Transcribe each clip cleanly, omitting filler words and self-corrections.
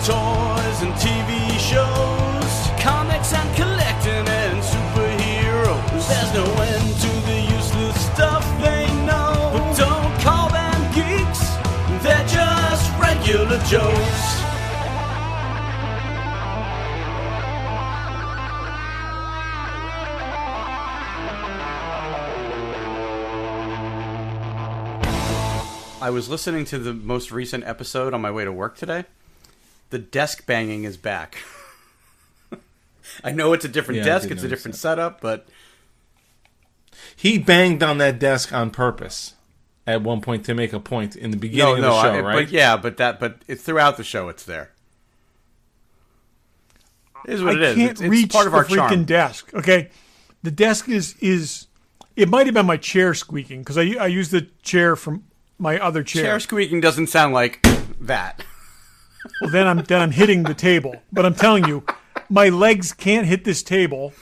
toys and TV shows, comics and collecting and superheroes. There's no end to the useless stuff they know. But don't call them geeks, they're just regular Joes. I was listening to the most recent episode on my way to work today. The desk banging is back. I know it's a different desk, it's a different setup, but... He banged on that desk on purpose at one point to make a point in the beginning of the show, right? But it's throughout the show, it's there. It is what it is. I can't it's reach part of the our freaking charm. desk, okay? The desk is... It might have been my chair squeaking, because I use the chair from... my other chair. Chair squeaking doesn't sound like that. Well, then I'm hitting the table. But I'm telling you, my legs can't hit this table.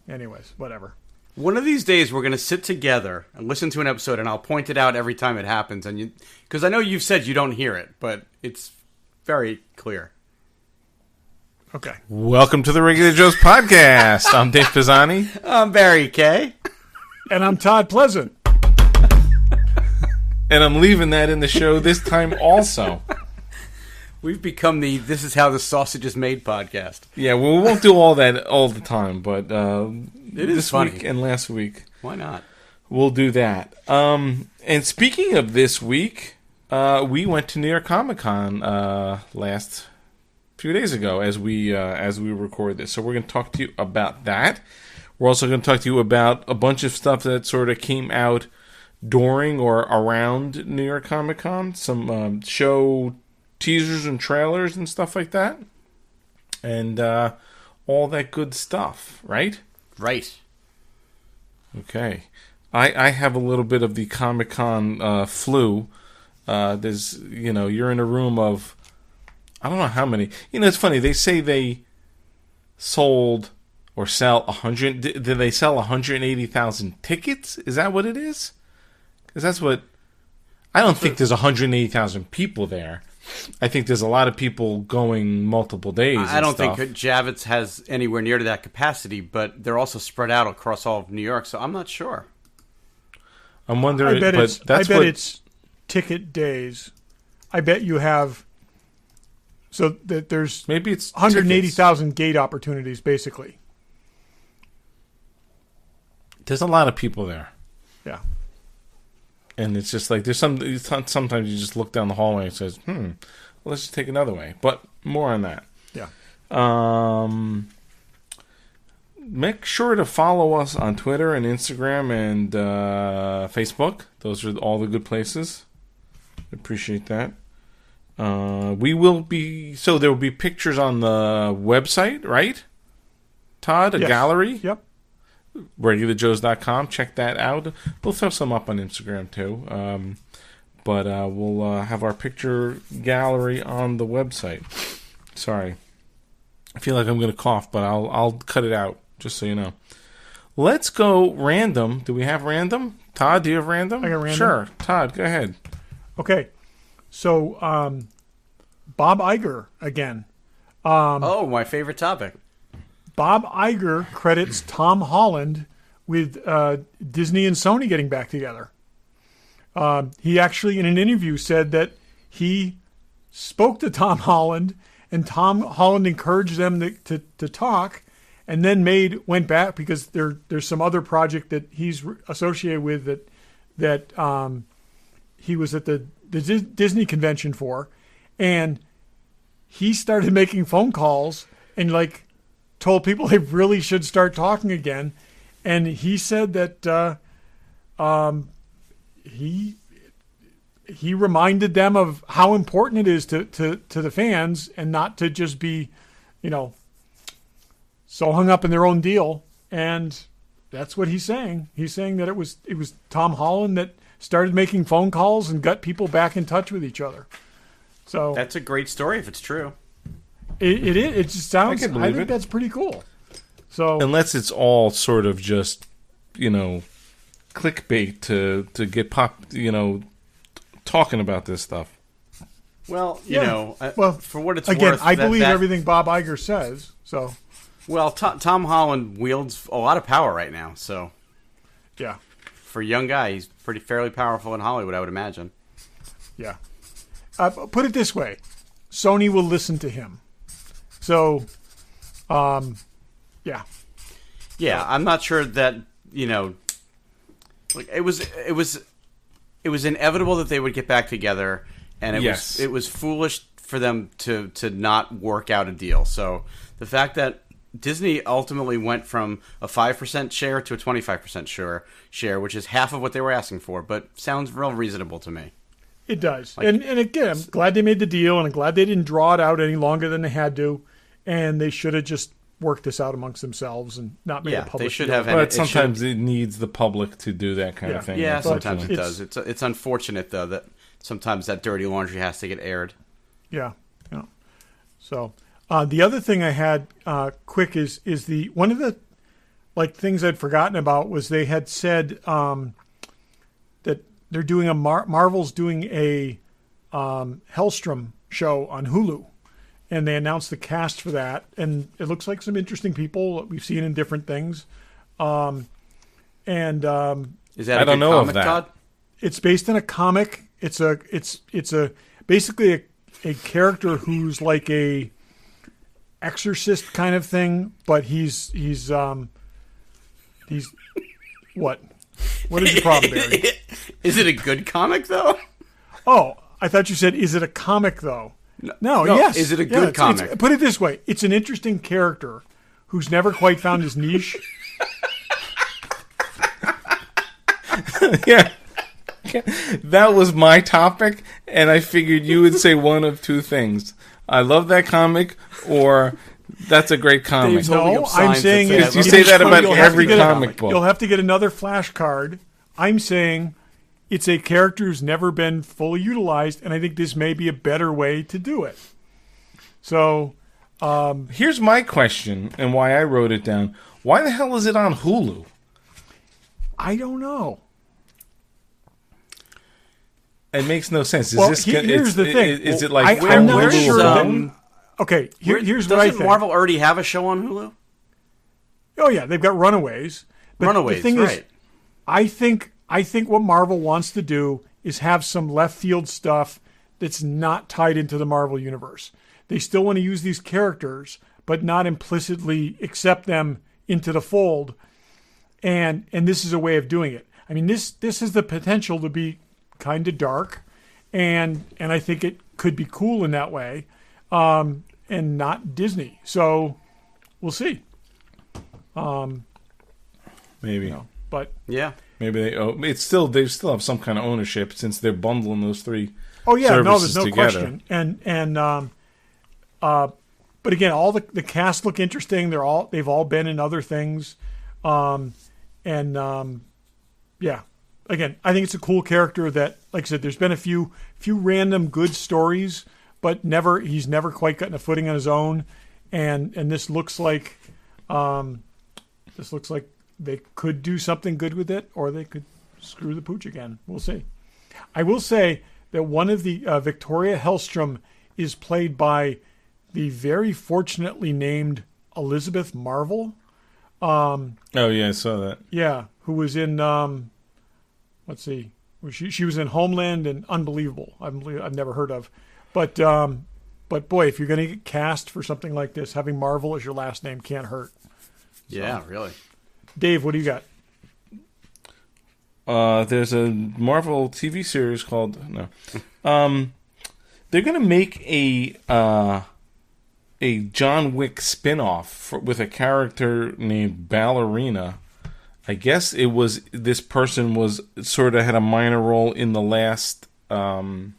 Anyways, whatever. One of these days, we're going to sit together and listen to an episode, and I'll point it out every time it happens. And because I know you've said you don't hear it, but it's very clear. Okay. Welcome to the Regular Joe's podcast. I'm Dave Pisani. I'm Barry Kay. And I'm Todd Pleasant. And I'm leaving that in the show this time also. We've become the This Is How the Sausage is Made podcast. Yeah, well, we won't do all that all the time, but it is this funny. week and last week. Why not? We'll do that. And speaking of this week, we went to New York Comic Con last few days ago as we record this. So we're going to talk to you about that. We're also going to talk to you about a bunch of stuff that sort of came out during or around New York Comic Con, some show teasers and trailers and stuff like that, and all that good stuff, right? Right. Okay. I have a little bit of the Comic Con flu. There's, you're in a room of, I don't know how many. It's funny. They say they sold or sell 100. Did they sell 180,000 tickets? Is that what it is? Because that's what... I don't think there's 180,000 people there. I think there's a lot of people going multiple days. I don't think Javits has anywhere near to that capacity, but they're also spread out across all of New York, so I'm not sure. I'm wondering... I bet it's ticket days. I bet you have... So that there's maybe it's 180,000 gate opportunities, basically. There's a lot of people there. Yeah. And it's just like, sometimes you just look down the hallway and says, well, let's just take another way. But more on that. Yeah. Make sure to follow us on Twitter and Instagram and Facebook. Those are all the good places. Appreciate that. We will be, so there will be pictures on the website, right? Todd, a gallery? Yep. regularjoes.com. Check that out. We'll throw some up on Instagram too. But we'll have our picture gallery on the website. Sorry. I feel like I'm going to cough, but I'll cut it out, just so you know. Let's go random. Do we have random? Todd, do you have random? I got random. Sure. Todd, go ahead. Okay. So, Bob Iger again. My favorite topic. Bob Iger credits Tom Holland with Disney and Sony getting back together. He actually, in an interview, said that he spoke to Tom Holland, and Tom Holland encouraged them to talk, and then went back because there's some other project that he's associated with that he was at the Disney convention for, and he started making phone calls and told people they really should start talking again. And he said that he reminded them of how important it is to the fans and not to just be, so hung up in their own deal. And that's what he's saying. He's saying that it was Tom Holland that started making phone calls and got people back in touch with each other. So that's a great story if it's true. It is. It just sounds. I think that's pretty cool. So unless it's all sort of just, clickbait to get talking about this stuff. Well, for what it's again, worth, I believe everything Bob Iger says. So, well, Tom Holland wields a lot of power right now. So, yeah, for a young guy, he's fairly powerful in Hollywood, I would imagine. Yeah. Put it this way: Sony will listen to him. So, yeah. Yeah, I'm not sure that like it was inevitable that they would get back together, and it was foolish for them to not work out a deal. So the fact that Disney ultimately went from a 5% share to a 25% share, which is half of what they were asking for, but sounds real reasonable to me. It does. And again, I'm glad they made the deal, and I'm glad they didn't draw it out any longer than they had to, and they should have just worked this out amongst themselves and not made a public they should deal. have. But sometimes it needs the public to do that kind of thing. Yeah, sometimes it does. It's unfortunate, though, that sometimes that dirty laundry has to get aired. Yeah. So the other thing I had quick is the one of the things I'd forgotten about was they had said that they're doing Marvel's doing a Hellstrom show on Hulu, and they announced the cast for that, and it looks like some interesting people that we've seen in different things. Is that I don't know comic, of that. Todd? It's based on a comic. It's basically a character who's like a exorcist kind of thing, but he's what? What is your problem, Barry? Is it a good comic, though? Oh, I thought you said, is it a comic, though? No, No, yes. is it a good comic? Put it this way. It's an interesting character who's never quite found his niche. Yeah. That was my topic, and I figured you would say one of two things. I love that comic, or that's a great comic. Dave's holding No, up I'm signs saying that is You say, say that about You'll have to every get comic book. You'll have to get another flashcard. I'm saying it's a character who's never been fully utilized, and I think this may be a better way to do it. So, Here's my question, and why I wrote it down. Why the hell is it on Hulu? I don't know. It makes no sense. Well, here's the thing. Is it like I'm not where's, sure. um, Okay, here's what I Doesn't think. Marvel already have a show on Hulu? Oh yeah, they've got Runaways. But Runaways, the thing right. is, I think what Marvel wants to do is have some left field stuff that's not tied into the Marvel universe. They still want to use these characters, but not implicitly accept them into the fold. And this is a way of doing it. I mean, this has the potential to be kind of dark, and I think it could be cool in that way, and not Disney. So we'll see. Maybe. But Yeah. Maybe they still have some kind of ownership since they're bundling those three. oh yeah, no, services there's no together. question. But again, all the cast look interesting. They've all been in other things, yeah. Again, I think it's a cool character that, like I said, there's been a few random good stories, but he's never quite gotten a footing on his own, and this looks like they could do something good with it, or they could screw the pooch again. We'll see. I will say that one of the Victoria Hellstrom is played by the very fortunately named Elizabeth Marvel. Oh yeah, I saw that. Yeah, who was in let's see, she was in Homeland and Unbelievable. I've never heard of, but boy, if you're going to get cast for something like this, having Marvel as your last name can't hurt. Yeah, really. Dave, what do you got? There's a Marvel TV series called they're gonna make a John Wick spin-off with a character named Ballerina. I guess this person was sort of had a minor role in the last John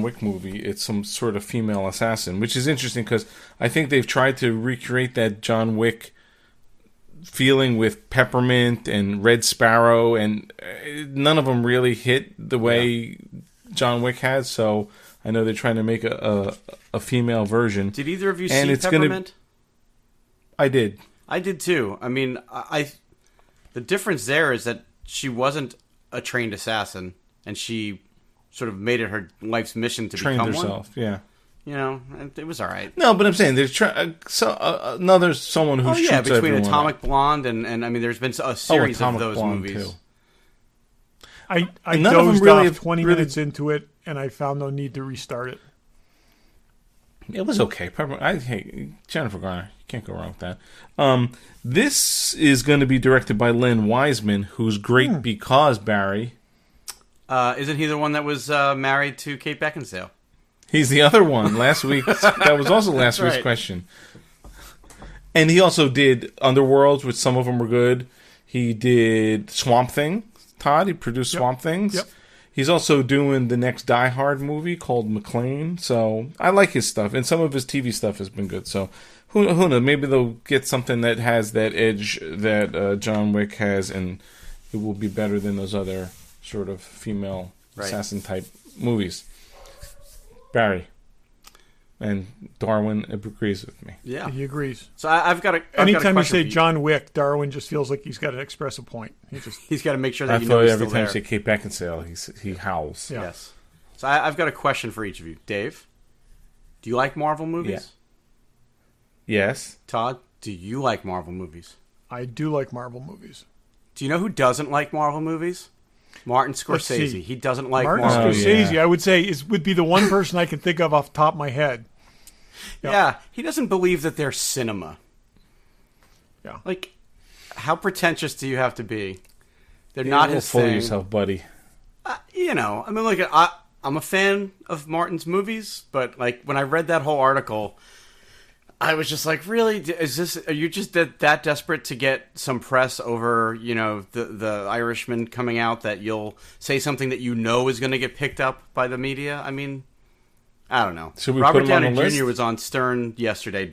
Wick movie. It's some sort of female assassin, which is interesting because I think they've tried to recreate that John Wick feeling with Peppermint and Red Sparrow, and none of them really hit the way John Wick has. So I know they're trying to make a female version. Did either of you And see it's Peppermint? I did. I did too. I mean, the difference there is that she wasn't a trained assassin, and she sort of made it her life's mission to Trained become herself, one. yeah. You know, it was all right. No, but I'm saying there's another someone who shoots between everyone Atomic up. Blonde and I mean, there's been a series of Atomic those Blonde, movies. too. I none of them dozed really off 20 really- minutes into it, and I found no need to restart it. It was okay. Hey, Jennifer Garner. You can't go wrong with that. This is going to be directed by Len Wiseman, who's great because Barry. Isn't he the one that was married to Kate Beckinsale? He's the other one. Last week, that was also last week's right. question. And he also did Underworlds, which some of them were good. He did Swamp Thing. Todd, he produced Swamp Things. Yep. He's also doing the next Die Hard movie called McClane. So I like his stuff, and some of his TV stuff has been good. So who knows? Maybe they'll get something that has that edge that John Wick has, and it will be better than those other sort of female assassin type movies. Barry and Darwin agrees with me. Yeah, He agrees. So I've got a. Anytime you say for John Wick, Darwin just feels like he's got to express a point. he's got to make sure that I you thought know he's every still time there. you say Kate Beckinsale, he howls. Yeah. Yes. So I've got a question for each of you. Dave, do you like Marvel movies? Yes. Todd, do you like Marvel movies? I do like Marvel movies. Do you know who doesn't like Marvel movies? Martin Let's see. Scorsese. He doesn't like Martin Marvel movies. Scorsese, yeah. I would say, would be the one person I can think of off the top of my head. Yeah, he doesn't believe that they're cinema. Yeah. Like, how pretentious do you have to be? They're not his full of thing. yourself, buddy. You know, I mean, like, I'm a fan of Martin's movies, but like when I read that whole article, I was just like, really? Are you just that desperate to get some press over, you know, the Irishman coming out that you'll say something that you know is going to get picked up by the media? I mean, I don't know. Should we Robert put him on Downey the list? Jr. was on Stern yesterday,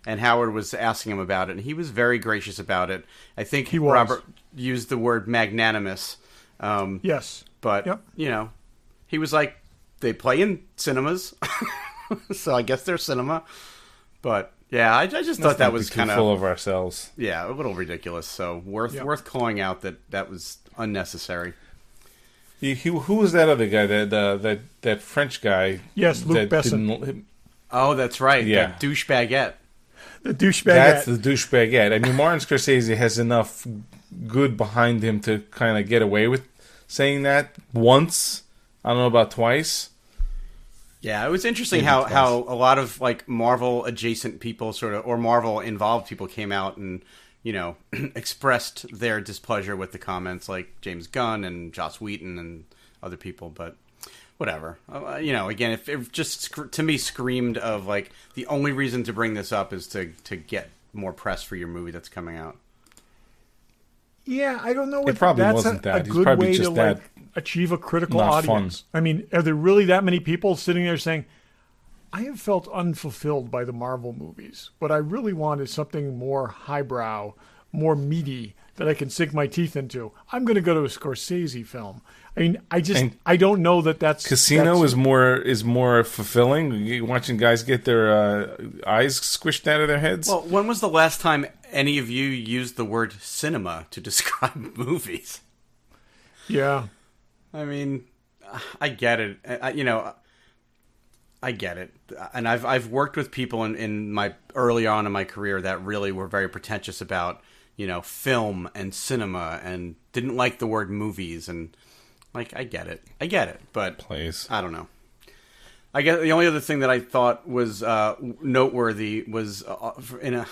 and Howard was asking him about it, and he was very gracious about it. I think He was. Robert used the word magnanimous. Yes. But, Yep. you know, he was like, they play in cinemas, so I guess they're cinema. But, yeah, I just thought that was kind full of, of ourselves. yeah, a little ridiculous. So worth calling out that was unnecessary. Who was that other guy? That French guy? Yes, Luc that Besson. didn't- Oh, that's right. Yeah. That douchebagette. The douchebag. That's the douchebagette. I mean, Martin Scorsese has enough good behind him to kind of get away with saying that once. I don't know about twice. Yeah, it was interesting Maybe how, twice. how a lot of like Marvel adjacent people sort of, or Marvel involved people came out and, you know, expressed their displeasure with the comments, like James Gunn and Joss Whedon and other people. But whatever, you know, again, if it just to me screamed of like the only reason to bring this up is to get more press for your movie that's coming out. Yeah, I don't know. It probably that's wasn't that. a He's good probably way just to that like achieve a critical not audience. fun. I mean, are there really that many people sitting there saying, I have felt unfulfilled by the Marvel movies. What I really want is something more highbrow, more meaty that I can sink my teeth into. I'm going to go to a Scorsese film. I mean, I don't know that's Casino that's, is more fulfilling. You watching guys get their eyes squished out of their heads. Well, when was the last time any of you used the word cinema to describe movies? Yeah. I mean, I get it. I get it, and I've worked with people in my early on in my career that really were very pretentious about, you know, film and cinema and didn't like the word movies, and like I get it, but Please. I don't know. I guess the only other thing that I thought was noteworthy was in a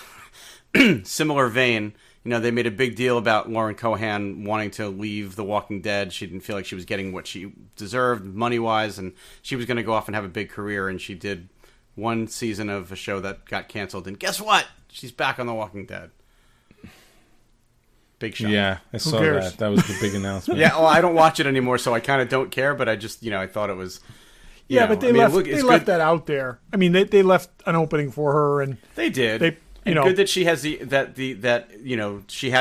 similar vein. You know, they made a big deal about Lauren Cohan wanting to leave The Walking Dead. She didn't feel like she was getting what she deserved money-wise, and she was going to go off and have a big career, and she did one season of a show that got canceled, and guess what? She's back on The Walking Dead. Big shock. Yeah, I saw cares? that. That was the big announcement. Yeah, well, I don't watch it anymore, so I kind of don't care, but I just, you know, I thought it was... Yeah, but they left that out there. I mean, they left an opening for her, and They did. You know, good that she has she had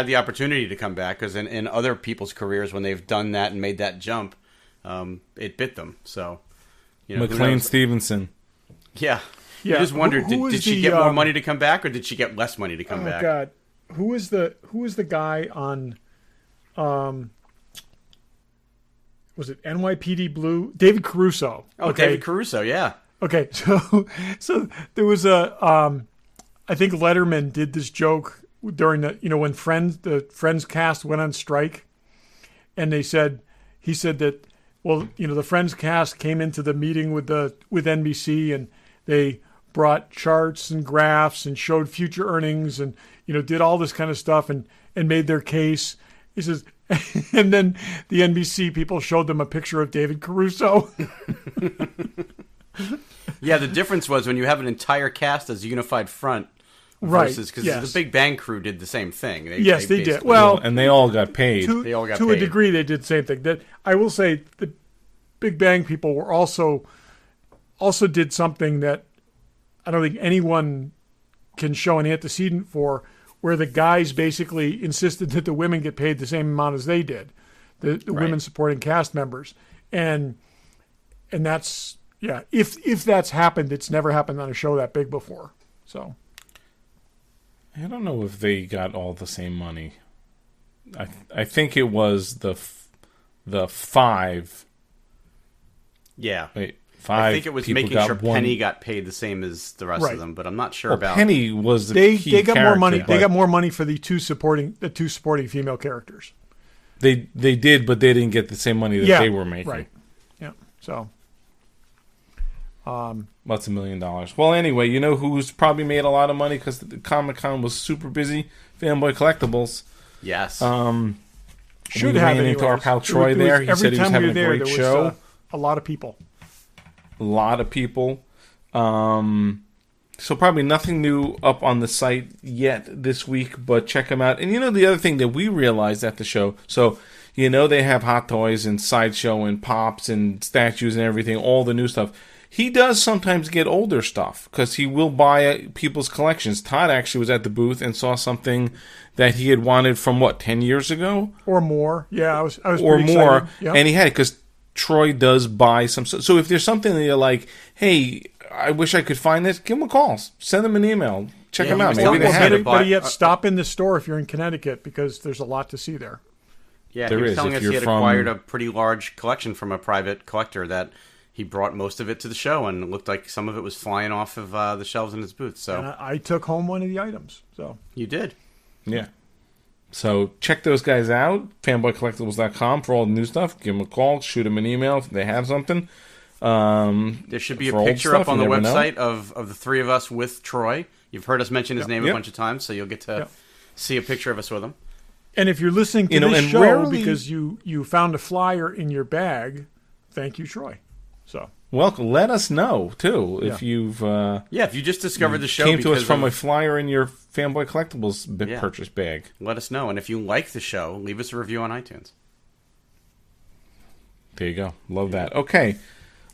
the opportunity to come back, because in other people's careers when they've done that and made that jump, it bit them. So, you know, who McLean knows? Stevenson. Yeah. Yeah. You just wondered, Who was did she the, get more money to come back, or did she get less money to come back? God, who is the guy on? was it NYPD Blue? David Caruso. Oh, okay. David Caruso, yeah. Okay, so there was a I think Letterman did this joke during when the Friends cast went on strike, and he said that the Friends cast came into the meeting with NBC, and they brought charts and graphs and showed future earnings and did all this kind of stuff and made their case. He says, and then the NBC people showed them a picture of David Caruso. Yeah, the difference was when you have an entire cast as a unified front versus because the Big Bang Crew did the same thing. They did. Well, and they all got paid. To a degree, they did the same thing. That I will say, the Big Bang people were also did something that I don't think anyone can show an antecedent for, where the guys basically insisted that the women get paid the same amount as they did, the women supporting cast members, and that's if that's happened, it's never happened on a show that big before. So I don't know if they got all the same money. I think it was the 5. Yeah. Wait, 5. I think it was making sure Penny got paid the same as the rest of them, but I'm not sure about Penny was they got more money. But they got more money for the two supporting female characters. They did, but they didn't get the same money that they were making. Right. Yeah. So. Lots of $1 million. Well, anyway, you know who's probably made a lot of money because the Comic-Con was super busy? Fanboy Collectibles. Yes. Should we have ran into our pal Troy there. He said he was having a great show. A lot of people. A lot of people. So probably nothing new up on the site yet this week, but check them out. And the other thing that we realized at the show, so they have Hot Toys and Sideshow and Pops and statues and everything, all the new stuff. He does sometimes get older stuff because he will buy people's collections. Todd actually was at the booth and saw something that he had wanted from 10 years ago or more. Yeah, I was or pretty more, yep. And he had it because Troy does buy some. So if there's something that you're like, hey, I wish I could find this, give him a call, send them an email, check them out. Maybe they have it. But yet, stop in the store if you're in Connecticut because there's a lot to see there. Yeah, he was telling us he had acquired a pretty large collection from a private collector that. He brought most of it to the show, and it looked like some of it was flying off of the shelves in his booth. So and I took home one of the items. So you did, yeah. So check those guys out. Fanboycollectibles.com for all the new stuff. Give them a call, shoot them an email if they have something. There should be a picture up on the website of the three of us with Troy. You've heard us mention his name a bunch of times, so you'll get to see a picture of us with him. And if you're listening to this show because you found a flyer in your bag, thank you, Troy. So welcome. Let us know too if you've if you just discovered the show came to us from a flyer in your Fanboy Collectibles purchase bag. Let us know, and if you like the show, leave us a review on iTunes. There you go. Love that. Okay,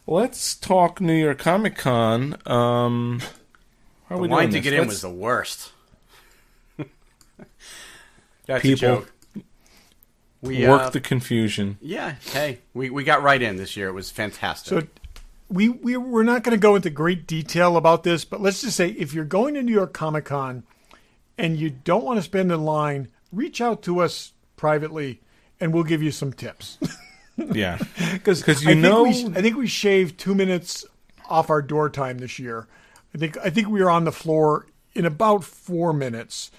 let's talk New York Comic Con. How are we line doing to get in was the worst. That's a joke. We worked the confusion. Yeah, hey, we got right in this year. It was fantastic. So we're not going to go into great detail about this, but let's just say if you're going to New York Comic Con and you don't want to spend in line, reach out to us privately and we'll give you some tips. Yeah, because I think we shaved 2 minutes off our door time this year. I think we were on the floor in about 4 minutes.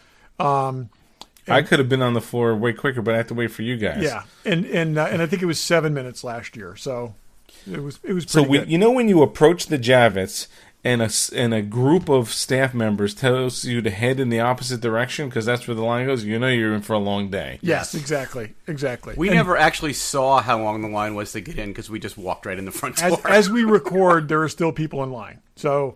I could have been on the floor way quicker, but I have to wait for you guys. Yeah, and I think it was 7 minutes last year, so it was pretty good. When you approach the Javits and a group of staff members tells you to head in the opposite direction because that's where the line goes, you're in for a long day. Yes, exactly. We never actually saw how long the line was to get in because we just walked right in the front door. As we record, there are still people in line, so.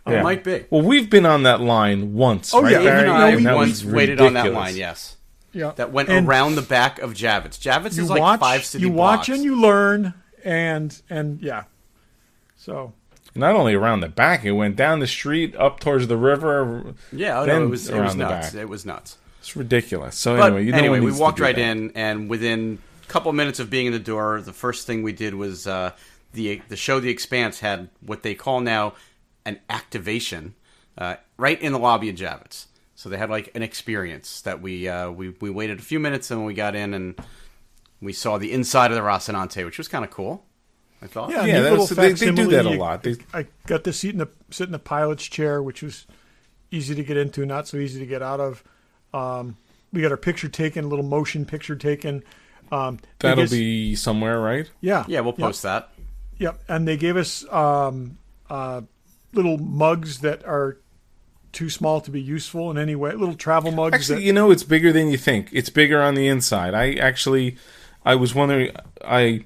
It might be. Well, we've been on that line once. Oh, right, yeah. Barry? We once waited on that line, yes. Yeah. That went around the back of Javits. Javits is like 5 city blocks. You watch and you learn, and yeah. So. Not only around the back, it went down the street, up towards the river. Yeah, it was nuts. It was nuts. It's ridiculous. So anyway, we walked right in, and within a couple minutes of being in the door, the first thing we did was the show The Expanse had what they call now an activation right in the lobby of Javits. So they had like an experience that we waited a few minutes and we got in and We saw the inside of the Rocinante, which was kind of cool, I thought. Yeah, Yeah, neat little they do that a facsimile. lot. I got to sit in the pilot's chair, which was easy to get into, not so easy to get out of. We got our picture taken, a little motion picture taken. That'll be somewhere, right? Yeah. Yeah, we'll post that. Yep. And they gave us little mugs that are too small to be useful in any way. Little travel mugs. Actually, it's bigger than you think. It's bigger on the inside. I was wondering, I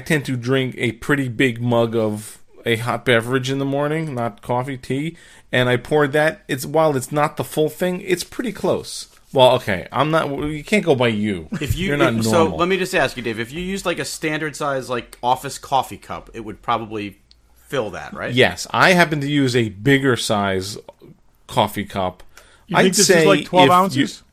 tend to drink a pretty big mug of a hot beverage in the morning, not coffee, tea, and I poured that. While it's not the full thing, it's pretty close. Well, okay, I'm not. You can't go by you. You're not normal. So let me just ask you, Dave. If you used like a standard size like office coffee cup, it would probably fill that, right? Yes, I happen to use a bigger size coffee cup. You think this is like 12 ounces?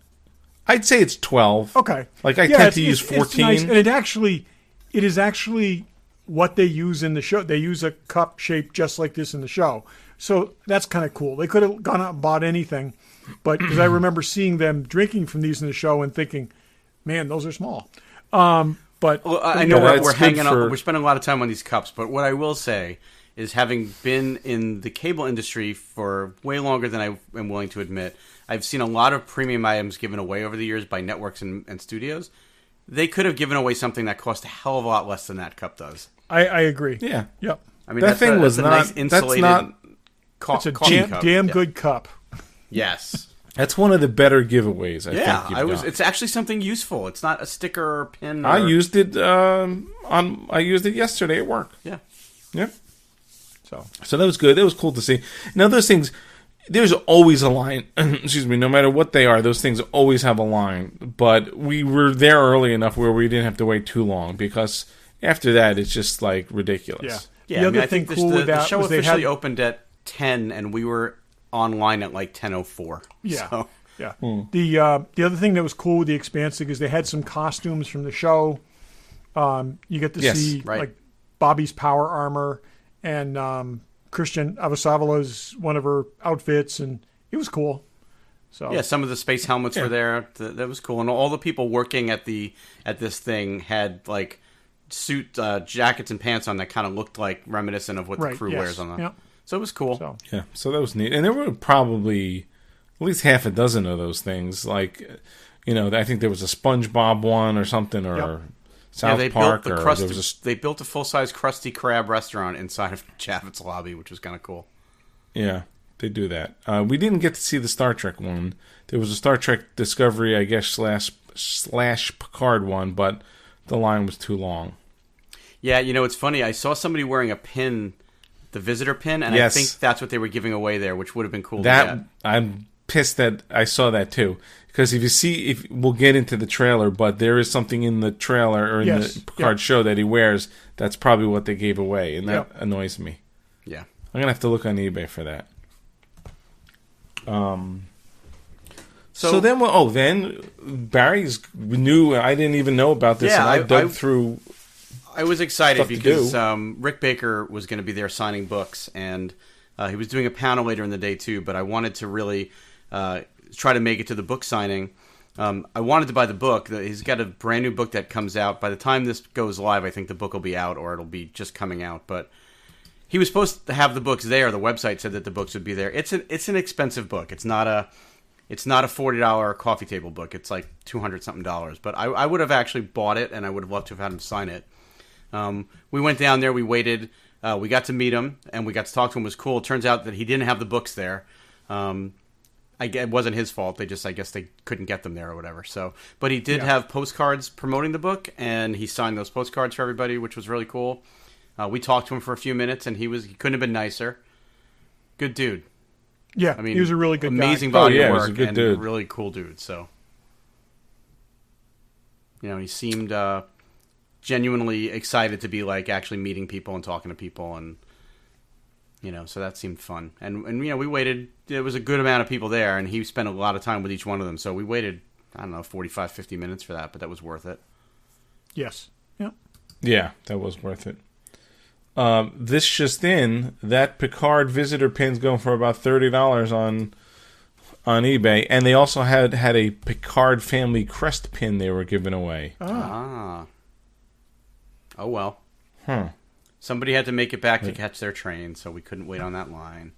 I'd say it's 12. Okay. Like I tend to use 14. It's nice, and it is actually what they use in the show. They use a cup shaped just like this in the show. So that's kind of cool. They could have gone out and bought anything, but because I remember seeing them drinking from these in the show and thinking, man, those are small. But well, I know we're hanging on. We're spending a lot of time on these cups, but what I will say is, having been in the cable industry for way longer than I am willing to admit, I've seen a lot of premium items given away over the years by networks and studios. They could have given away something that cost a hell of a lot less than that cup does. I agree. Yeah. Yep. I mean, that thing was a not. nice insulated. It's a coffee cup. damn good cup. Yes. That's one of the better giveaways. I think you've done. It's actually something useful. It's not a sticker or a pin. I used it I used it yesterday at work. Yeah. Yep. So that was good. That was cool to see. Now those things, there's always a line. Excuse me. No matter what they are, those things always have a line. But we were there early enough where we didn't have to wait too long, because after that it's just like ridiculous. Yeah. The other thing cool with that the show was officially opened at 10, and we were online at like 10:04. Yeah. So. Yeah. The other thing that was cool with the Expanse is they had some costumes from the show. You get to see like Bobby's power armor and Christian Avasavala's one of her outfits, and it was cool. So yeah, some of the space helmets were there. That was cool, and all the people working at this thing had like suit jackets and pants on that kind of looked like reminiscent of what the crew wears on them. Yep. So it was cool. So that was neat, and there were probably at least half a dozen of those things. Like, I think there was a SpongeBob one or something, or South Park. They built a full-size Krusty Krab restaurant inside of Javits lobby, which was kind of cool. Yeah, they do that. We didn't get to see the Star Trek one. There was a Star Trek Discovery, I guess, slash Picard one, but the line was too long. Yeah, it's funny. I saw somebody wearing a pin, the visitor pin, and I think that's what they were giving away there, which would have been cool to get. I'm pissed that I saw that too, because if we'll get into the trailer, but there is something in the trailer or in the Picard show that he wears that's probably what they gave away, and that annoys me. Yeah, I'm gonna have to look on eBay for that. So then Barry's new. I didn't even know about this. Yeah, and I dug through. I was excited because Rick Baker was going to be there signing books, and he was doing a panel later in the day too. But I wanted to really try to make it to the book signing. I wanted to buy the book. He's got a brand new book that comes out. By the time this goes live, I think the book will be out, or it'll be just coming out. But he was supposed to have the books there. The website said that the books would be there. It's an expensive book. It's not a $40 coffee table book. It's like $200 something. But I would have actually bought it, and I would have loved to have had him sign it. We went down there. We waited. We got to meet him, and we got to talk to him. It was cool. It turns out that he didn't have the books there. It wasn't his fault. I guess they couldn't get them there or whatever. So, but he did have postcards promoting the book, and he signed those postcards for everybody, which was really cool. We talked to him for a few minutes, and he couldn't have been nicer. Good dude. Yeah, I mean, he was a really good amazing guy. body of work, a good and dude. Really cool dude. So, he seemed genuinely excited to be like actually meeting people and talking to people, and so that seemed fun. And we waited. There was a good amount of people there, and he spent a lot of time with each one of them. So we waited, 45, 50 minutes for that, but that was worth it. Yes. Yeah. Yeah, that was worth it. This just in, that Picard visitor pin's going for about $30 on on eBay, and they also had a Picard family crest pin they were giving away. Oh well. Somebody had to make it back to catch their train, so we couldn't wait on that line.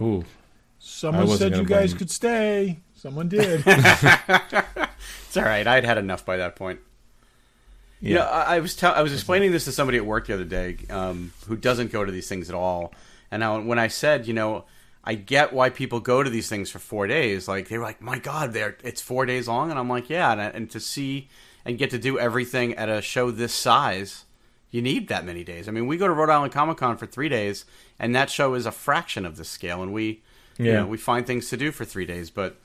Ooh. Someone said you guys could stay. Someone did. It's all right. I'd had enough by that point. Yeah, you know, I was explaining this to somebody at work the other day who doesn't go to these things at all. And when I said, I get why people go to these things for 4 days. Like, they were like, my God, it's 4 days long. And I'm like, yeah. And to see and get to do everything at a show this size, you need that many days. I mean, we go to Rhode Island Comic Con for 3 days, and that show is a fraction of this scale. And we find things to do for 3 days. But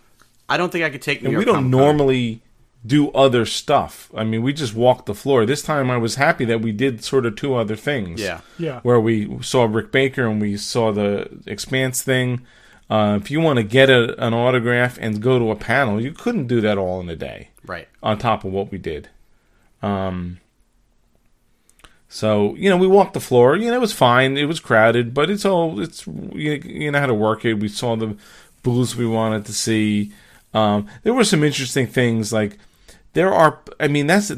I don't think I could take New York Comic-Con. We don't normally do other stuff. I mean, we just walk the floor. This time I was happy that we did sort of 2 other things. Yeah. Where we saw Rick Baker and we saw the Expanse thing. If you want to get an autograph and go to a panel, you couldn't do that all in a day. Right. On top of what we did. So, we walked the floor. It was fine. It was crowded, but you know how to work it. We saw the booths we wanted to see. There were some interesting things, like that's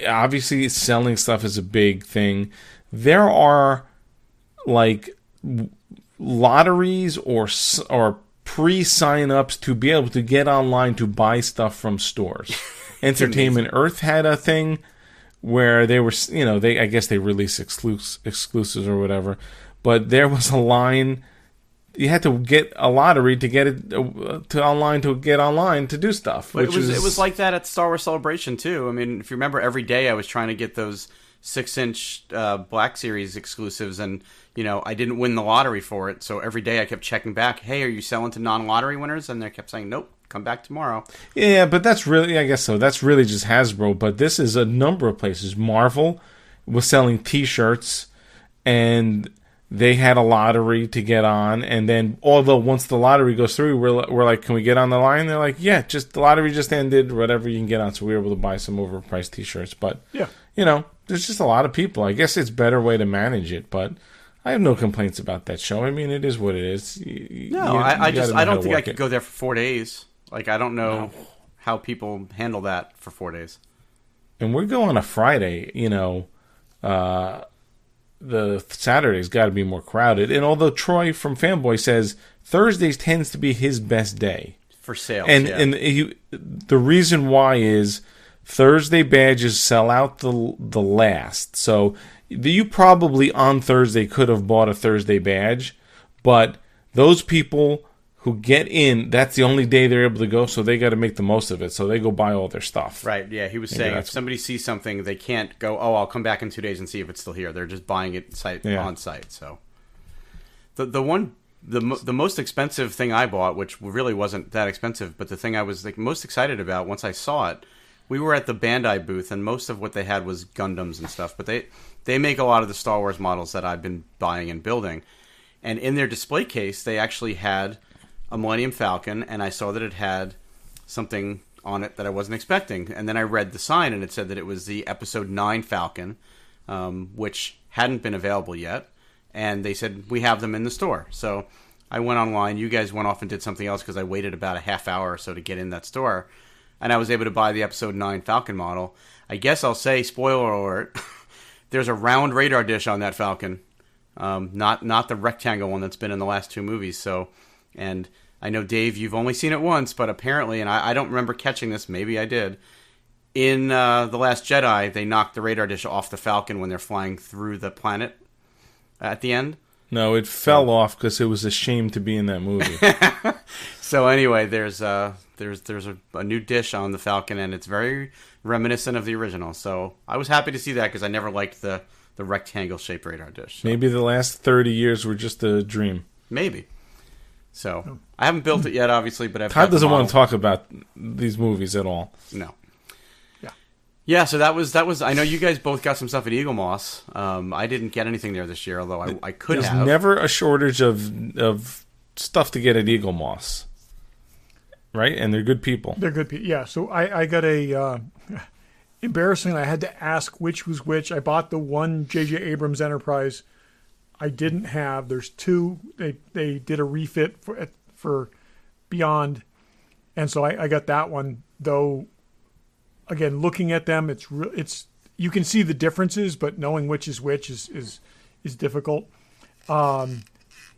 obviously selling stuff is a big thing. There are like lotteries or pre-sign-ups to be able to get online to buy stuff from stores. Entertainment Earth had a thing where they were, I guess they release exclusives or whatever, but there was a line. You had to get a lottery to get it to get online to do stuff. But it was like that at Star Wars Celebration too. I mean, if you remember, every day I was trying to get those 6-inch Black Series exclusives, and I didn't win the lottery for it. So every day I kept checking back. Hey, are you selling to non-lottery winners? And they kept saying, nope, come back tomorrow. Yeah, but that's really, I guess so. That's really just Hasbro. But this is a number of places. Marvel was selling T-shirts, and they had a lottery to get on, and then although once the lottery goes through, we're like, can we get on the line? They're like, yeah, just the lottery just ended, whatever you can get on. So we were able to buy some overpriced T-shirts. But there's just a lot of people. I guess it's a better way to manage it, but I have no complaints about that show. I mean, it is what it is. I don't think I could go there for 4 days. Like, I don't know how people handle that for 4 days. And we go on a Friday, the Saturday's got to be more crowded. And although Troy from Fanboy says Thursdays tends to be his best day for sales, and the reason why is Thursday badges sell out the last. So you probably on Thursday could have bought a Thursday badge, but those people who get in, that's the only day they're able to go, so they got to make the most of it. So they go buy all their stuff. Right, yeah. He was saying if somebody sees something, they can't go, I'll come back in 2 days and see if it's still here. They're just buying it on site. So the most expensive thing I bought, which really wasn't that expensive, but the thing I was most excited about once I saw it, we were at the Bandai booth, and most of what they had was Gundams and stuff. But they make a lot of the Star Wars models that I've been buying and building. And in their display case, they actually had a Millennium Falcon, and I saw that it had something on it that I wasn't expecting. And then I read the sign, and it said that it was the Episode 9 Falcon, which hadn't been available yet. And they said, we have them in the store. So I went online. You guys went off and did something else because I waited about a half hour or so to get in that store. And I was able to buy the Episode 9 Falcon model. I guess I'll say, spoiler alert, there's a round radar dish on that Falcon. Not the rectangle one that's been in the last 2 movies. So, and I know, Dave, you've only seen it once, but apparently, and I don't remember catching this, maybe I did, in The Last Jedi, they knocked the radar dish off the Falcon when they're flying through the planet at the end. No, it fell off because it was a shame to be in that movie. So anyway, there's a new dish on the Falcon, and it's very reminiscent of the original. So I was happy to see that because I never liked the rectangle-shaped radar dish. So. Maybe the last 30 years were just a dream. Maybe. So I haven't built it yet, obviously, but Todd doesn't want to talk about these movies at all. No. Yeah. So that was. I know you guys both got some stuff at Eagle Moss. I didn't get anything there this year, although I could have. There's never a shortage of stuff to get at Eagle Moss, right? And they're good people. They're good people. Yeah. So I got a. Embarrassingly, I had to ask which was which. I bought the one J.J. Abrams Enterprise. I didn't have. There's 2. They did a refit for Beyond, And so I got that one, though. Again, looking at them, it's you can see the differences, but knowing which is which is difficult.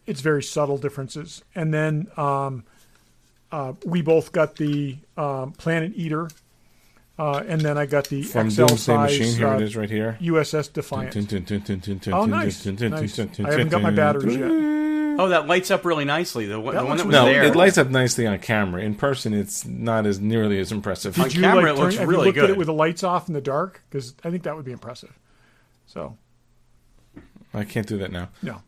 It's very subtle differences. And then we both got the Planet Eater, and then I got the from XL Doomsday size Machine. Here it is, right here. USS Defiant. Oh, nice. I haven't got my batteries yet. Oh, that lights up really nicely. The one that was no, there. it lights up nicely on camera. In person, it's not as nearly as impressive. On camera, it looks have really you looked good. at it with the lights off in the dark? Because I think that would be impressive. So I can't do that now. No.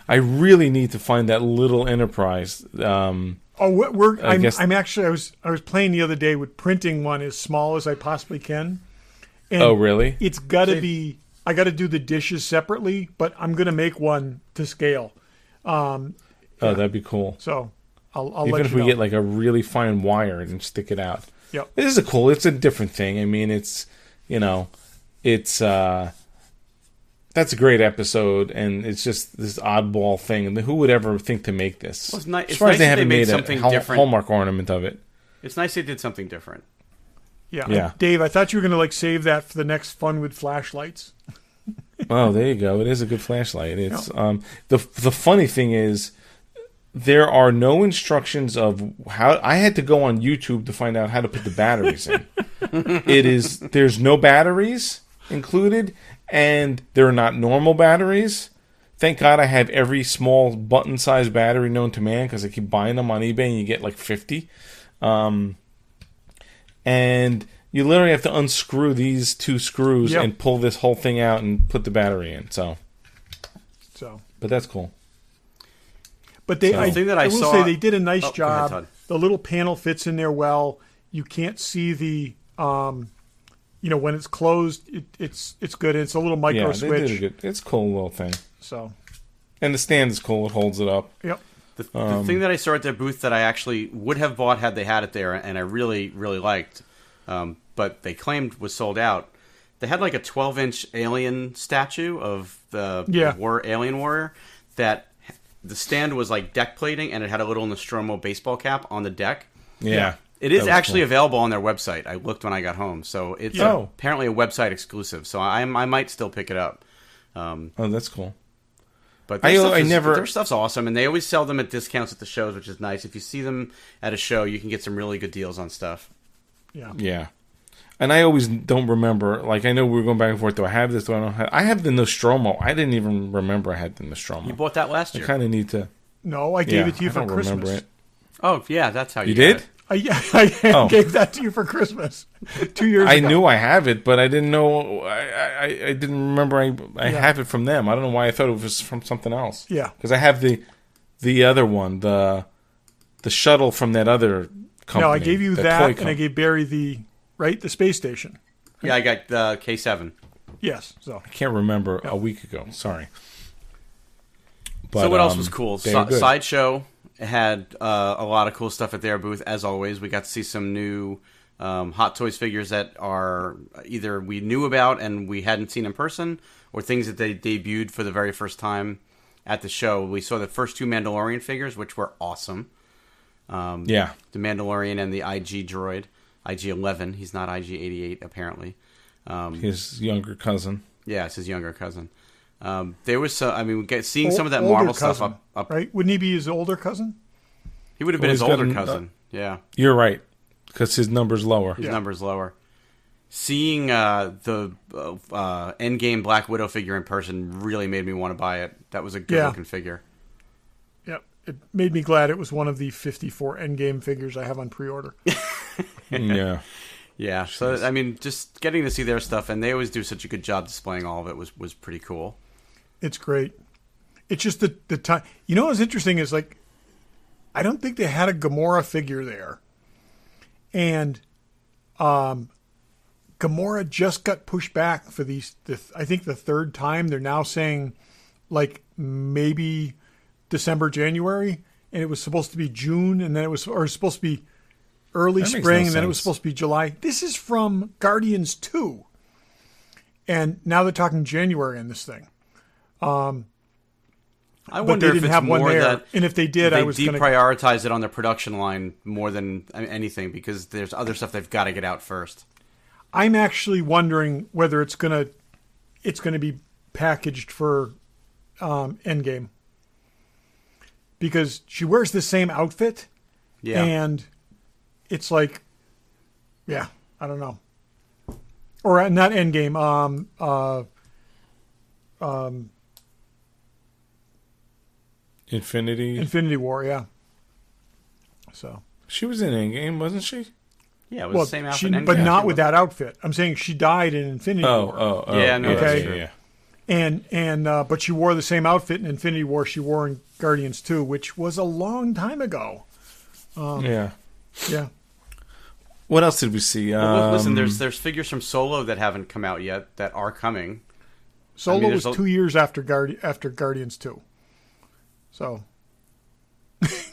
I really need to find that little Enterprise. I'm actually I was playing the other day with printing one as small as I possibly can. And oh, really? It's got to be. I got to do the dishes separately, but I'm going to make one to scale. Oh, that'd be cool. So I'll Even let if you we know. get like a really fine wire and stick it out. Yep. This is it's a different thing. I mean, it's that's a great episode, and it's just this oddball thing. And who would ever think to make this? Well, it's nice. As far as they haven't made something a different. Hallmark ornament of it. It's nice they did something different. Yeah. Dave, I thought you were going to save that for the next fun with flashlights. Oh, there you go. It is a good flashlight. It's the funny thing is there are no instructions of how. I had to go on YouTube to find out how to put the batteries in. There's no batteries included, and they're not normal batteries. Thank God I have every small button-sized battery known to man, because I keep buying them on eBay and you get like 50. And you literally have to unscrew these two screws and pull this whole thing out and put the battery in. So, but that's cool. But I will say they did a nice job. Ahead, the little panel fits in there well. You can't see the, when it's closed, it's good. It's a little micro switch. Did a good. It's a cool little thing. So, and the stand is cool. It holds it up. Yep. The thing that I saw at their booth that I actually would have bought had they had it there, and I really, really liked, but they claimed was sold out. They had like a 12-inch alien statue of the alien warrior that the stand was like deck plating, and it had a little Nostromo baseball cap on the deck. Yeah. It is actually available on their website. I looked when I got home. So it's apparently a website exclusive. So I might still pick it up. Oh, that's cool. But their stuff's awesome, and they always sell them at discounts at the shows, which is nice. If you see them at a show, you can get some really good deals on stuff. Yeah. And I always don't remember. Like, I know we were going back and forth. Do I have this? Do I not have? I have the Nostromo. I didn't even remember I had the Nostromo. You bought that last year. I kind of need to. No, I gave it to you for Christmas. Remember it. Oh, yeah, that's how you did. I gave that to you for Christmas 2 years ago. I knew I have it, but I didn't know. I didn't remember I have it from them. I don't know why I thought it was from something else. Yeah, because I have the other one, the shuttle from that other company. No, I gave you that, and I gave Barry the space station. Yeah, I got the K7. Yes, so I can't remember a week ago. Sorry. But, so what else was cool? Sideshow had a lot of cool stuff at their booth, as always. We got to see some new Hot Toys figures that are either we knew about and we hadn't seen in person, or things that they debuted for the very first time at the show. We saw the first two Mandalorian figures, which were awesome. The Mandalorian and the IG droid, IG-11. He's not IG-88, apparently. His younger cousin. Yeah, it's his younger cousin. There was seeing some of that Marvel cousin, stuff up. Right? Wouldn't he be his older cousin? He would have been his older cousin. Yeah, you're right, because his number's lower. His number's lower. Seeing the Endgame Black Widow figure in person really made me want to buy it. That was a good looking figure. Yep, it made me glad it was one of the 54 Endgame figures I have on pre-order. Yeah. Yeah, so I mean, just getting to see their stuff, and they always do such a good job displaying all of it was pretty cool. It's great. It's just the time. You know what's interesting is, like, I don't think they had a Gamora figure there, and Gamora just got pushed back for I think the third time. They're now saying, like, maybe December, January, and it was supposed to be June, and then it was supposed to be early spring, and then it was supposed to be July. This is from Guardians 2. And now they're talking January on this thing. I wonder if it's more that, and if they did, they I was going to deprioritize it on their production line more than anything because there's other stuff they've got to get out first. I'm actually wondering whether it's going to be packaged for Endgame, because she wears the same outfit, and it's like, yeah, I don't know, or not Endgame, Infinity War, yeah. So she was in Endgame, wasn't she? Yeah, it was the same outfit, but not with that outfit. I'm saying she died in Infinity War. Oh, yeah, no, okay. that's true. Yeah. And but she wore the same outfit in Infinity War she wore in Guardians 2, which was a long time ago. Yeah. What else did we see? Well, listen, there's figures from Solo that haven't come out yet that are coming. Solo was 2 years after Guardians 2. So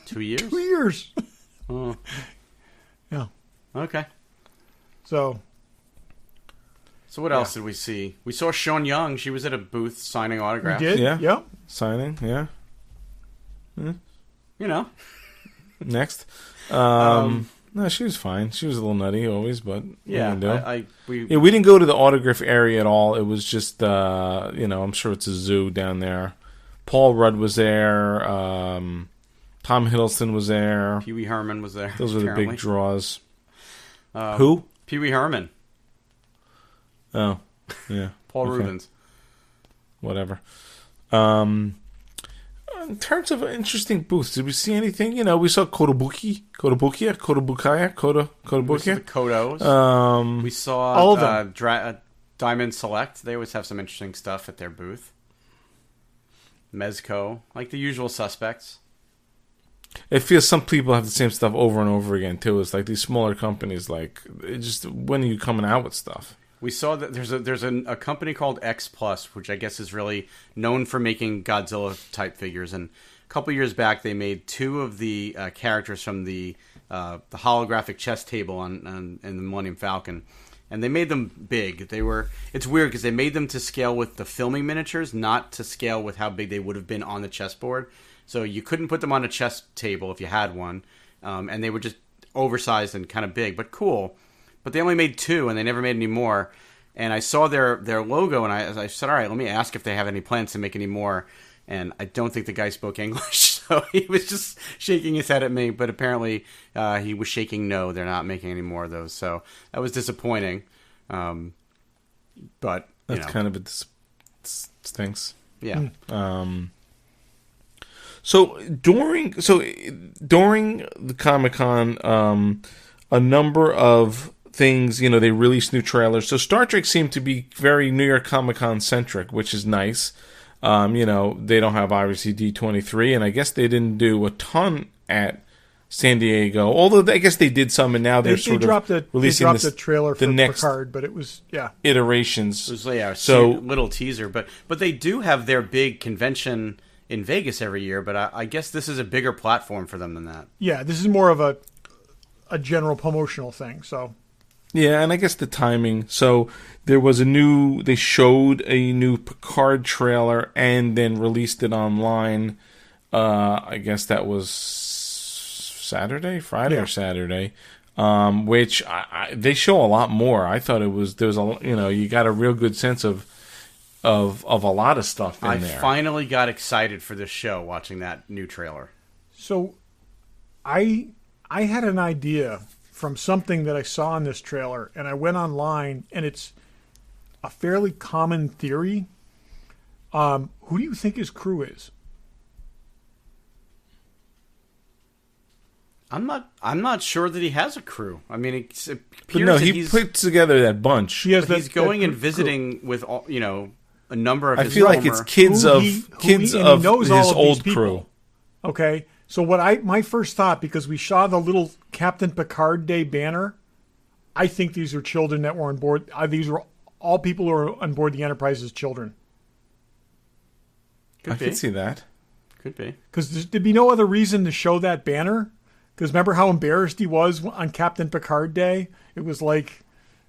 2 years? 2 years. Oh. Yeah. Okay. So what else did we see? We saw Sean Young. She was at a booth signing autographs. We did? Yeah. Yep. Signing, yeah. You know. Next. No, she was fine. She was a little nutty always, but yeah, we didn't go to the autograph area at all. It was just I'm sure it's a zoo down there. Paul Rudd was there. Tom Hiddleston was there. Pee Wee Herman was there. Those were the big draws. Who? Pee Wee Herman. Oh, yeah. Paul Rubens. Whatever. In terms of interesting booths, did we see anything? We saw Kotobukiya. We saw the Kodos. We saw all of them. Diamond Select. They always have some interesting stuff at their booth. Mezco, like the usual suspects. It feels some people have the same stuff over and over again too. It's like these smaller companies, like when are you coming out with stuff? We saw that there's a company called X Plus, which I guess is really known for making Godzilla type figures. And a couple years back, they made two of the characters from the holographic chess table in the Millennium Falcon, and they made them big. It's weird because they made them to scale with the filming miniatures, not to scale with how big they would have been on the chessboard. So you couldn't put them on a chess table if you had one, and they were just oversized and kind of big, but cool. But they only made two, and they never made any more. And I saw their logo, and I said, all right, let me ask if they have any plans to make any more. And I don't think the guy spoke English, so he was just shaking his head at me. But apparently he was shaking no, they're not making any more of those. So that was disappointing. But, That's kind of stinks. Yeah. So during the Comic-Con, a number of things, they released new trailers. So Star Trek seemed to be very New York Comic-Con centric, which is nice. They don't have obviously D23, and I guess they didn't do a ton at San Diego. Although I guess they did some, and now they're releasing the trailer for Picard, but it was iterations. It was a little teaser, but they do have their big convention in Vegas every year. But I guess this is a bigger platform for them than that. Yeah, this is more of a general promotional thing. So. Yeah, and I guess the timing. So they showed a new Picard trailer and then released it online. I guess that was Friday or Saturday. Which they show a lot more. I thought you got a real good sense of a lot of stuff in there. I finally got excited for this show watching that new trailer. So, I had an idea from something that I saw in this trailer, and I went online, and it's a fairly common theory. Who do you think his crew is? I'm not sure that he has a crew. I mean, it appears but he puts together that bunch. He's going and visiting with a number of. I feel like it's kids of his old crew. Okay. So my first thought, because we saw the little Captain Picard Day banner, I think these are children that were on board. These were all people who are on board the Enterprise as children. I could see that. Could be. Because there'd be no other reason to show that banner. Because remember how embarrassed he was on Captain Picard Day? It was like,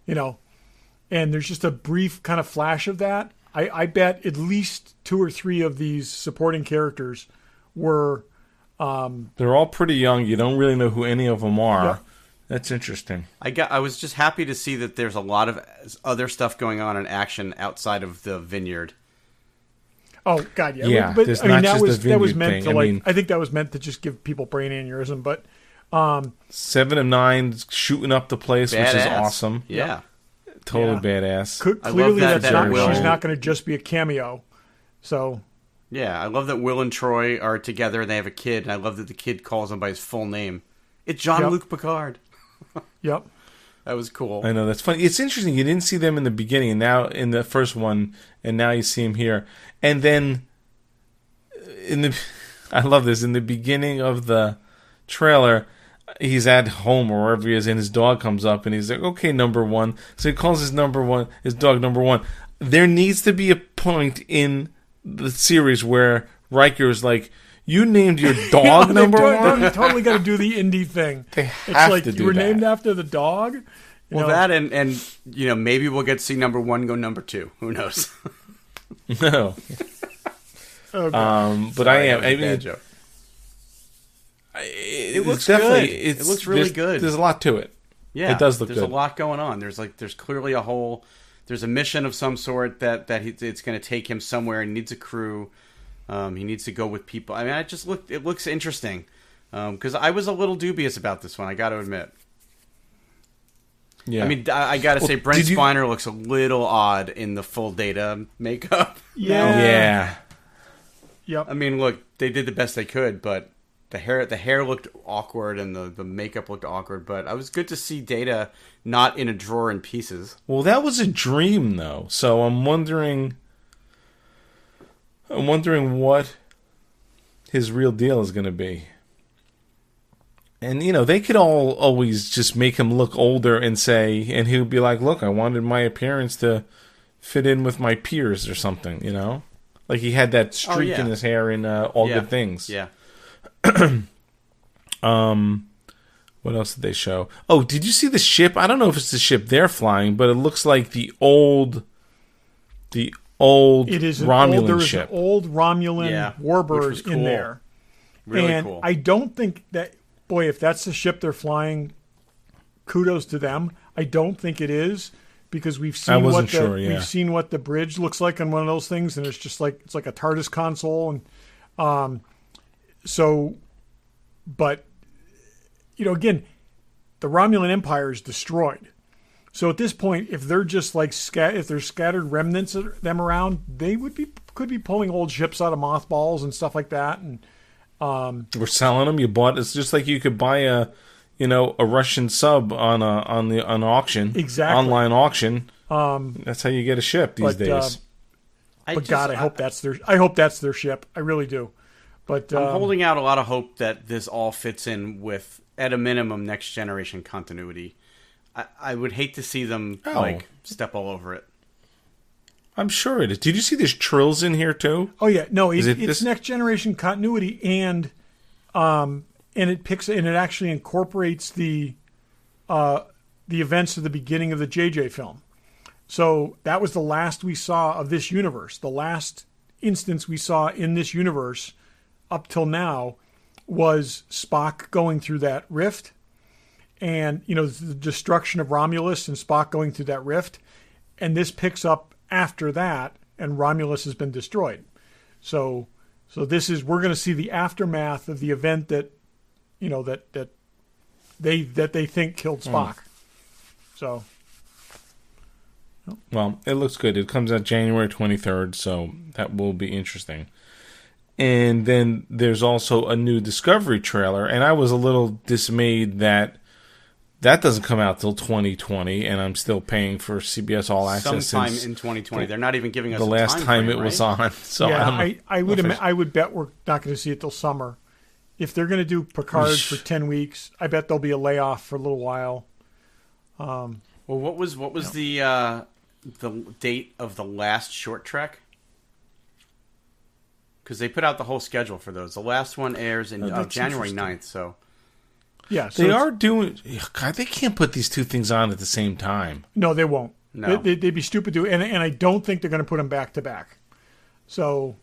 and there's just a brief kind of flash of that. I bet at least 2 or 3 of these supporting characters were. They're all pretty young. You don't really know who any of them are. Yeah. That's interesting. I was just happy to see that there's a lot of other stuff going on in action outside of the vineyard. Oh God, yeah. Yeah, but there's I mean not just the that was vineyard meant thing. to I mean- I think that was meant to just give people brain aneurysm. But 7 of 9 shooting up the place, which is Badass. awesome. Yeah. Totally Yeah. badass. clearly that that's not. Will- She's not going to just be a cameo. So Yeah, I love that Will and Troy are together and they have a kid, and I love that the kid calls him by his full name. It's Jean-Luc Picard. yep. That was cool. I know, that's funny. It's interesting. You didn't see them in the beginning, and now in the first one, and now you see him here. And then I love this. In the beginning of the trailer, he's at home or wherever he is, and his dog comes up, and he's like, "Okay, number one." So he calls his dog number one. There needs to be a point in the series where Riker's like, "You named your dog number one." You totally got to do the indie thing. They It's have like to do you were that. named after the dog. You Well, know? that and maybe we'll get to see number 1 go number 2. Who knows? No, Oh, God. but Sorry, I am. that was a I mean, bad joke. it looks definitely. good. It looks really good. There's a lot to it. Yeah, It does look there's good. a lot going on. There's clearly there's a mission of some sort that it's going to take him somewhere. He needs a crew. He needs to go with people. I mean, it looks interesting. Because I was a little dubious about this one, I got to admit. Yeah. I mean, I got to say, Brent did you- Spiner looks a little odd in the full Data makeup. Yeah. Yep. I mean, look, they did the best they could, but the hair looked awkward and the makeup looked awkward. But I was good to see Data not in a drawer in pieces. Well, that was a dream, though. So I'm wondering what his real deal is going to be. And, they could always just make him look older and and he would be like, "Look, I wanted my appearance to fit in with my peers," or something, Like he had that streak yeah. in his hair in All Yeah. Good Things. Yeah. What else did they show? Oh, did you see the ship? I don't know if it's the ship they're flying, but it looks like the old It is Romulan there is ship. an old Romulan Yeah, which warbird was cool. in there. Really and cool. I don't think that, boy, if that's the ship they're flying, kudos to them. I don't think it is, because we've seen wasn't sure, yeah. we've seen what the bridge looks like on one of those things, and it's like a TARDIS console, and but again, the Romulan Empire is destroyed. So at this point, if they're just like if there's scattered remnants of them around, they could be pulling old ships out of mothballs and stuff like that. And We're selling them. It's just like you could buy a Russian sub on an auction, Exactly. online auction. That's how you get a ship these days. I hope that's their ship. I really do. But I'm holding out a lot of hope that this all fits in with, at a minimum, next generation continuity. I would hate to see them step all over it. I'm sure it is. Did you see there's trills in here too? oh yeah, no, Is it's it this- next generation continuity, and it actually incorporates the events of the beginning of the JJ film. So that was the last we saw of this universe. The last instance we saw in this universe up till now was Spock going through that rift, and the destruction of Romulus and Spock going through that rift, and this picks up after that, and Romulus has been destroyed. So this is, we're going to see the aftermath of the event that that they think killed Spock. So Well, it looks good. It comes out January 23rd, so that will be interesting. And then there's also a new Discovery trailer, and I was a little dismayed that doesn't come out till 2020, and I'm still paying for CBS All Access Sometime since in 2020. They're not even giving us the a last time frame, it was right? on. So yeah, I don't know. I would bet we're not going to see it till summer. If they're going to do Picard for 10 weeks, I bet there'll be a layoff for a little while. Well, what was the date of the last short trek? Because they put out the whole schedule for those. The last one airs in that's January interesting. 9th, so... Yeah, so They it's- are doing... God, they can't put these two things on at the same time. No, they won't. No. They'd be stupid to, and I don't think they're going to put them back to back. So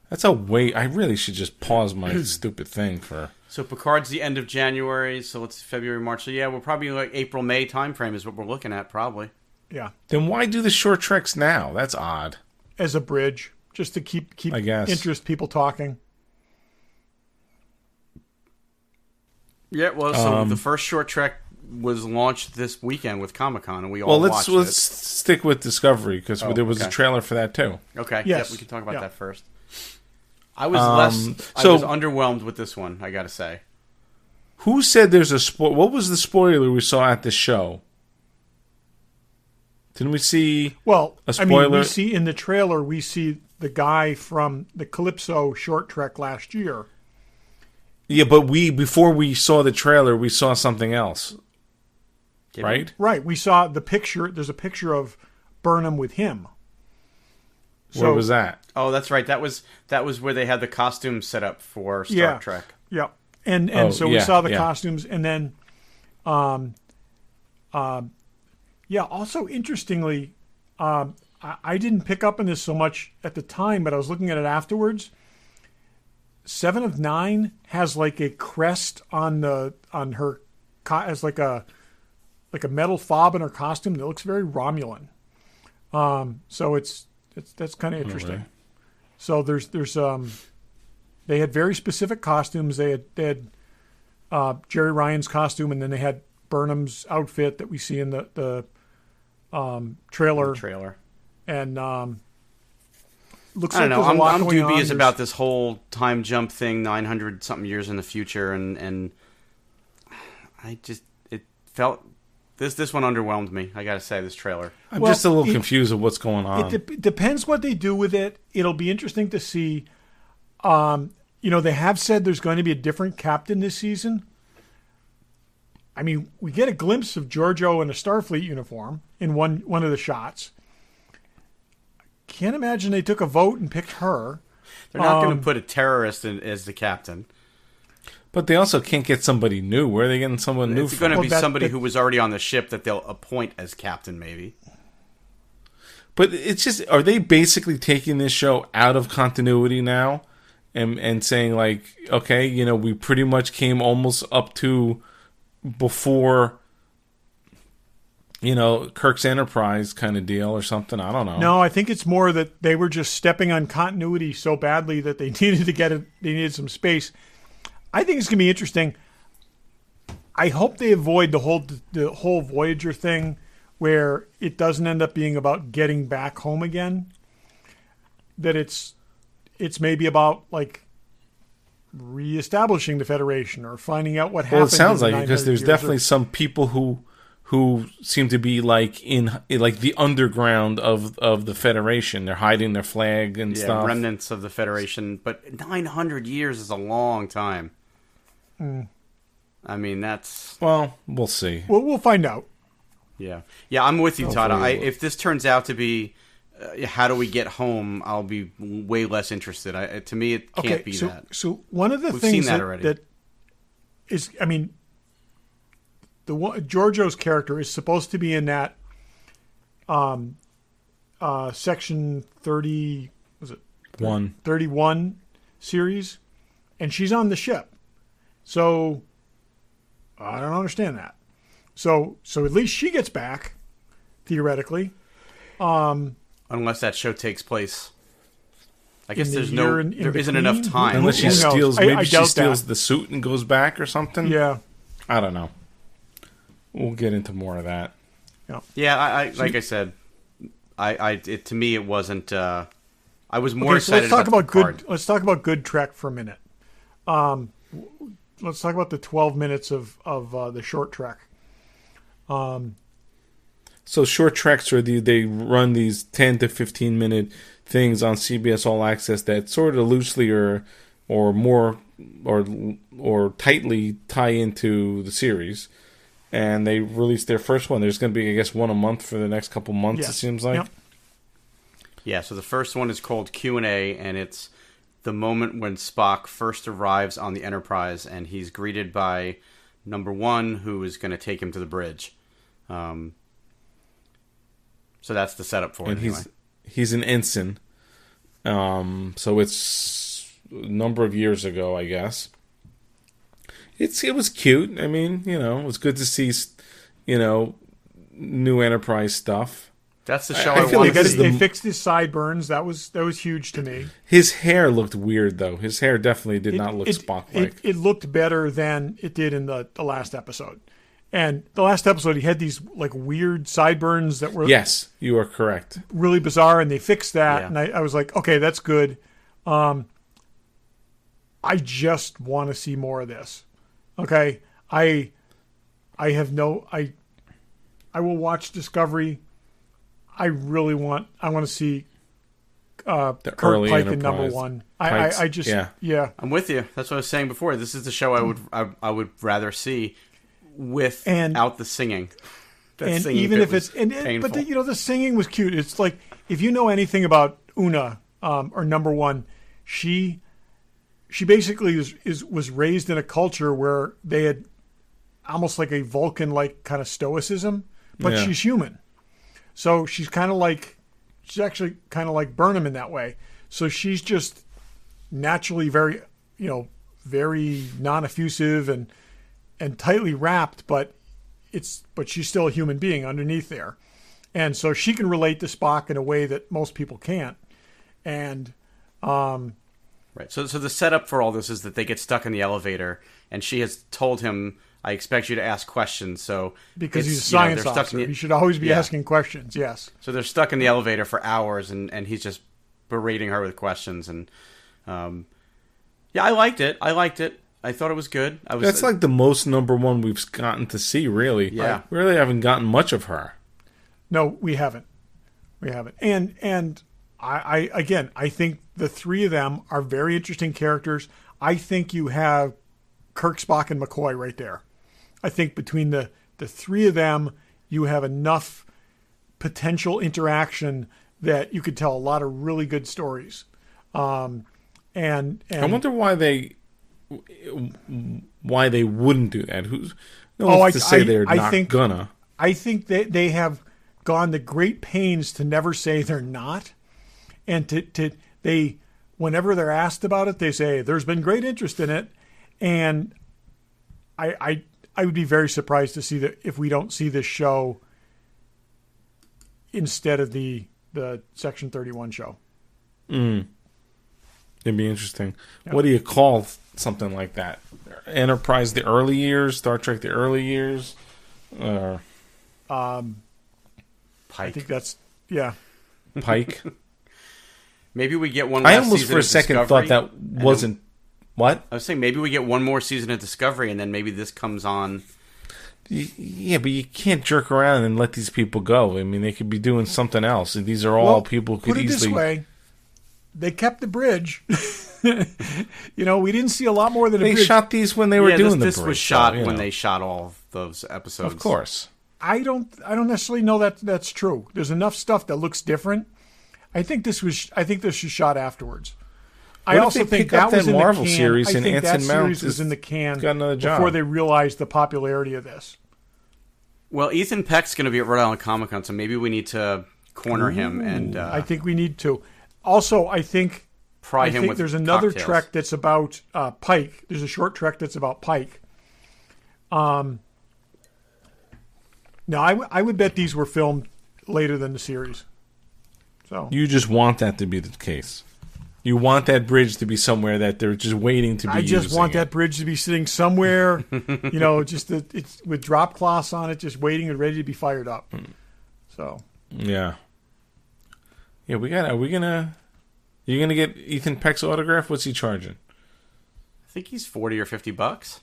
that's a wait. I really should just pause my stupid thing for. So Picard's the end of January, so it's February, March. So yeah, we're probably like April, May timeframe is what we're looking at, probably. yeah, Then why do the short treks now? That's odd. as a bridge, just to keep I guess. interest people talking. Yeah, well, so the first short trek was launched this weekend with Comic-Con, and we all Well, watched let's it. stick with Discovery because there was a okay. trailer for that too. Okay, Yes. yep, we can talk about Yeah. that first. I was I was underwhelmed with this one, I gotta say. Who said there's a What was the spoiler we saw at the show? Didn't we see? Well, A I mean, we spoiler? see in the trailer, we see the guy from the Calypso short trek last year. Yeah, but before we saw the trailer, we saw something else, Did right? Right. We saw the picture. There's a picture of Burnham with him. Where was that? Oh, that's right. That was where they had the costumes set up for Star Trek. Yeah. And Oh, so we yeah, saw the yeah. costumes, and then, also interestingly, I didn't pick up on this so much at the time, but I was looking at it afterwards. 7 of 9 has like a crest on her, as like a metal fob in her costume that looks very Romulan. So that's kind of interesting. right. So there's they had very specific costumes. They had Jerry Ryan's costume, and then they had Burnham's outfit that we see in the trailer. And looks I don't like know. there's a lot I'm going on. dubious There's- about this whole time jump thing, 900 something years in the future, and I just this one underwhelmed me. I gotta say, this trailer. I'm Well, just a little it- confused of what's going on. It depends what they do with it. It'll be interesting to see. They have said there's going to be a different captain this season. I mean, we get a glimpse of Giorgio in a Starfleet uniform in one of the shots. Can't imagine they took a vote and picked her. They're not going to put a terrorist as the captain. But they also can't get somebody new. Where are they getting someone new It's from? going to be Well, somebody who was already on the ship that they'll appoint as captain, maybe. But it's just, are they basically taking this show out of continuity now and saying like, okay, we pretty much came almost up to before, Kirk's Enterprise kind of deal or something? I don't know. No, I think it's more that they were just stepping on continuity so badly that they needed to get it. They needed some space. I think it's going to be interesting. I hope they avoid the whole Voyager thing, where it doesn't end up being about getting back home again. That it's maybe about like reestablishing the Federation or finding out what happened. Well, it sounds in the like it, because 900 there's years definitely or- some people who seem to be like in like the underground of the Federation. They're hiding their flag and Yeah, stuff. remnants of the Federation. But 900 years is a long time. I mean, that's... Well, we'll see. We'll find out. Yeah, I'm with you, Todd. Hopefully If this turns out to be how do we get home, I'll be way less interested. To me, it can't be that. So one of the We've things seen that already. that is, I mean, Giorgio's character is supposed to be in that section 30, was it 31 series, and she's on the ship. So I don't understand that. So at least she gets back, theoretically. Unless that show takes place. I guess the there's year in there isn't enough between? time. Unless she Who knows? steals, I maybe she doubt steals that. the suit and goes back or something. Yeah. I don't know. We'll get into more of that. Yeah, I like I said, to me it wasn't. I was more Okay, so excited. let's talk about Picard. good. Let's talk about good Trek for a minute. Let's talk about the 12 minutes of the short Trek. So short treks are they run these 10 to 15 minute things on CBS All Access that sort of loosely or more or tightly tie into the series. And they released their first one. There's going to be, I guess, one a month for the next couple months. Yes. It seems like. Yep. Yeah, so the first one is called Q&A, and it's the moment when Spock first arrives on the Enterprise, and he's greeted by number one, who is going to take him to the bridge. So that's the setup for it. And anyway. he's an ensign. So it's a number of years ago, I guess. It was cute. I mean, it was good to see, new Enterprise stuff. That's the show I I feel wanted like to see. They fixed his sideburns. That was huge to me. His hair looked weird, though. His hair definitely did not look Spock-like. It looked better than it did in the last episode. And the last episode, he had these like weird sideburns that were Yes, you are correct. really bizarre, and they fixed that. Yeah. And I was like, okay, that's good. I just want to see more of this. Okay, I will watch Discovery. I want to see Kirk early Pike in Enterprise. number one. Pikes, I just yeah. I'm with you. That's what I was saying before. This is the show I would rather see without the singing. That and singing even bit if it's painful. but the singing was cute. It's like if you know anything about Una or number one, she basically was raised in a culture where they had almost like a Vulcan like kind of stoicism, but Yeah. she's human. So she's actually kind of like Burnham in that way. So she's just naturally very, very non-effusive and tightly wrapped, but she's still a human being underneath there. And so she can relate to Spock in a way that most people can't. And Right. So the setup for all this is that they get stuck in the elevator, and she has told him, "I expect you to ask questions." So because he's a they're science stuck officer, in he should always be Yeah. asking questions. Yes. So they're stuck in the elevator for hours, and he's just berating her with questions. And I liked it. I thought it was good. That's like the most number one we've gotten to see, really. Yeah. We really haven't gotten much of her. No, we haven't. And I think the three of them are very interesting characters. I think you have Kirk, Spock, and McCoy right there. I think between the three of them, you have enough potential interaction that you could tell a lot of really good stories. And I wonder why they wouldn't do that. To say they're not gonna. I think they have gone to great pains to never say they're not, and they whenever they're asked about it, they say there's been great interest in it, and I would be very surprised to see that if we don't see this show instead of the Section 31 show. It'd be interesting. Yeah. What do you call something like that? Enterprise the early years, Star Trek the early years, Pike. I think that's Pike. Maybe we get one. I last almost season for a of second Discovery, thought that wasn't what I was saying. Maybe we get one more season of Discovery, and then maybe this comes on. Yeah, but you can't jerk around and let these people go. I mean, they could be doing something else. And these are all people who could put it easily. This way, they kept the bridge. We didn't see a lot more than a bridge. They shot these when they were doing the bridge. This was shot when they shot all of those episodes. Of course. I don't necessarily know that that's true. There's enough stuff that looks different. I think this was shot afterwards. I also think that was in Marvel the can. series, I and think that Anson Mount series was in the can got another job before they realized the popularity of this. Well, Ethan Peck's going to be at Rhode Island Comic Con, so maybe we need to corner him and. I think we need to. Also, I think with there's another cocktails. trek that's about Pike. There's a short trek that's about Pike. Now, I would bet these were filmed later than the series. So you just want that to be the case. You want that bridge to be somewhere that they're just waiting to be. I just using want it. that bridge to be sitting somewhere, it's with drop cloths on it, just waiting and ready to be fired up. So yeah, are you gonna get Ethan Peck's autograph? What's he charging? I think he's $40 or $50.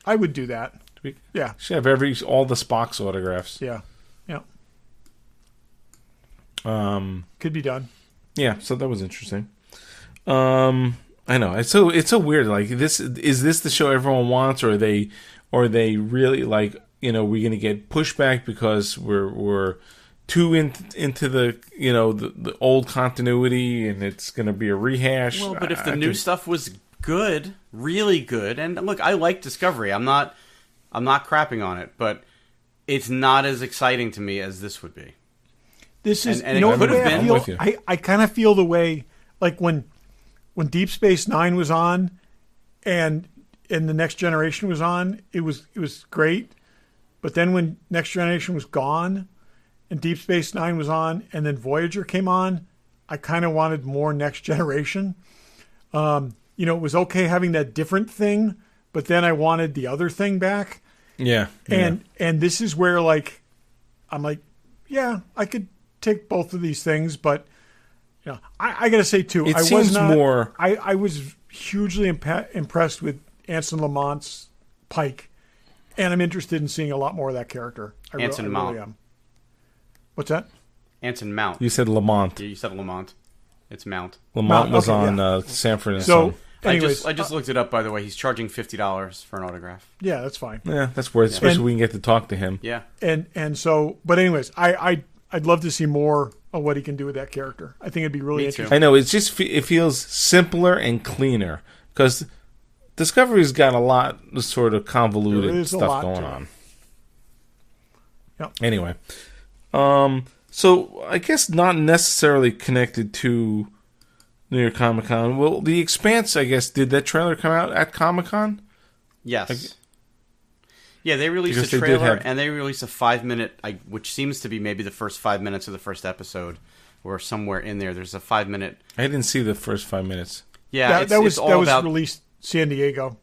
I would do that. Yeah, should have all the Spock's autographs. Yeah. Could be done. Yeah, so that was interesting. I know it's so weird. Like is this the show everyone wants, or are they really like we're gonna get pushback because we're too into the the old continuity and it's gonna be a rehash. Well, but if the new stuff was good, really good, and look, I like Discovery. I'm not crapping on it, but it's not as exciting to me as this would be. This is, And you know, it the could way have I been. feel. with you. I kind of feel the way, like when Deep Space Nine was on, and the Next Generation was on, it was great. But then when Next Generation was gone, and Deep Space Nine was on, and then Voyager came on, I kind of wanted more Next Generation. You know, it was okay having that different thing, but then I wanted the other thing back. Yeah. And this is where, like, I'm like, yeah, I could take both of these things, but you know, I got to say too, It I seems was not. more- I was hugely impressed with Anson Lamont's Pike, and I'm interested in seeing a lot more of that character. I Anson really Mount. am. What's that? Anson Mount. You said Lamont. You said Lamont. It's Mount. Lamont was okay, on Sanford and So, Son. anyways, I just looked it up, by the way. He's charging $50 for an autograph. yeah, that's fine. Yeah, that's worth it, especially And- we can get to talk to him. Yeah. And so, but anyways, I'd love to see more of what he can do with that character. I think it'd be really Me too. interesting. I know, it's just, it feels simpler and cleaner, because Discovery's got a lot of sort of There convoluted is a stuff lot going to it. on. Yep. Anyway, so I guess not necessarily connected to New York Comic Con. Well, The Expanse, I guess, did that trailer come out at Comic Con? Yes. Yeah, they released Because a they did trailer, have- and they released a 5-minute, which seems to be maybe the first 5 minutes of the first episode, or somewhere in there. There's a 5-minute. I didn't see the first 5 minutes. Yeah, that was it's all that was about. released San Diego.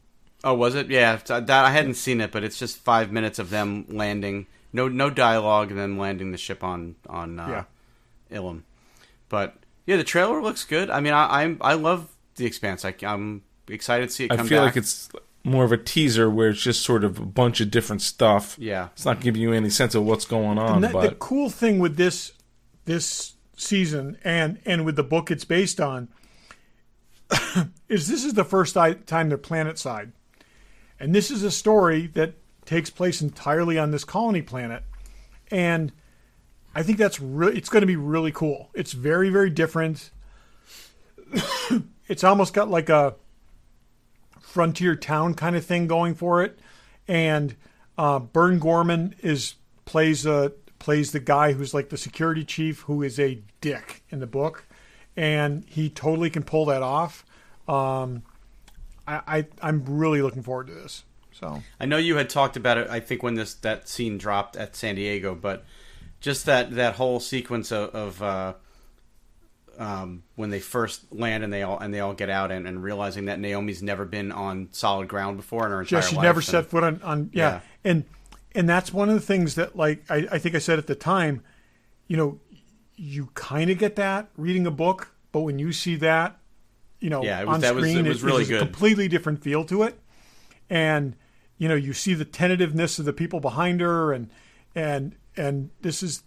Oh, was it? Yeah, that I hadn't seen it, but it's just 5 minutes of them landing. No dialogue, and then landing the ship on Yeah. Ilum. But yeah, the trailer looks good. I mean, I love The Expanse. I'm excited to see it come I feel back. like it's more of a teaser where it's just sort of a bunch of different stuff. Yeah. It's not giving you any sense of what's going on, And the but cool thing with this season and with the book it's based on is this is the first time they're planet side, and this is a story that takes place entirely on this colony planet, and I think that's it's going to be really cool. It's very, very different. It's almost got like a frontier town kind of thing going for it, and Bern Gorman plays the guy who's like the security chief, who is a dick in the book, and he totally can pull that off. I'm really looking forward to this. So I know you had talked about it. I think when that scene dropped at San Diego, but just that whole sequence of when they first land and they all get out and realizing that Naomi's never been on solid ground before in her entire yeah, she's life. never set foot on Yeah. and that's one of the things that, like, I think I said at the time, you know, you kind of get that reading a book, but when you see that, you know, Yeah, on screen, it was really it's good. a completely different feel to it, and you know, you see the tentativeness of the people behind her, and this is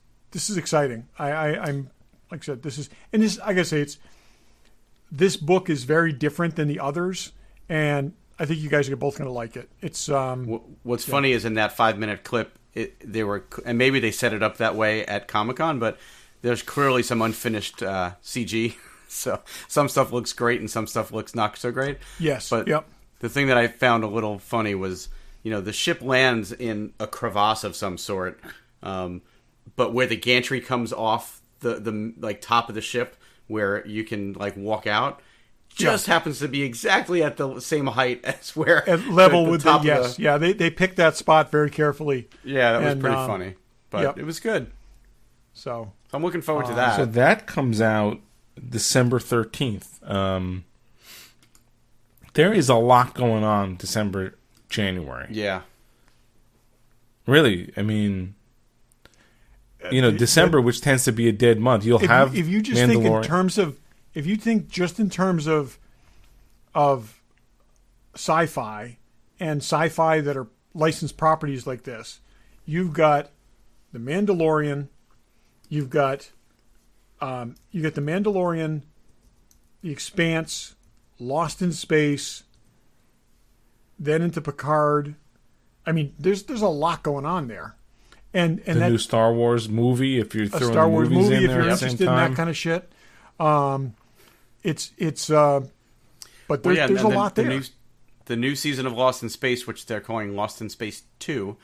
exciting. I'm like I said, this I gotta say, this book is very different than the others, and I think you guys are both going to like it. It's What's funny is in that 5-minute clip, and maybe they set it up that way at Comic-Con, but there's clearly some unfinished CG. So some stuff looks great and some stuff looks not so great. yes, But yep. the thing that I found a little funny was, you know, the ship lands in a crevasse of some sort, but where the gantry comes off the like top of the ship, where you can like walk out, just happens to be exactly at the same height as where At level with the top of yes, yeah. They picked that spot very carefully. Yeah, that was And, pretty funny, but yep. it was good. So So I'm looking forward to that. so that comes out December 13th. There is a lot going on December, January. Yeah, Really, I mean, you know, December, which tends to be a dead month, you'll have if you just think in Mandalorian. terms of, if you think just in terms of sci-fi and sci-fi that are licensed properties like this, you've got the Mandalorian, you've got the Mandalorian, the Expanse, Lost in Space, then into Picard. I mean, there's a lot going on there, and the that new Star Wars movie, if you're a throwing Star Wars movies movie in if there you're at the same interested in time. that kind of shit. But Well, there's a and lot the there. The new season of Lost in Space, which they're calling Lost in Space 2,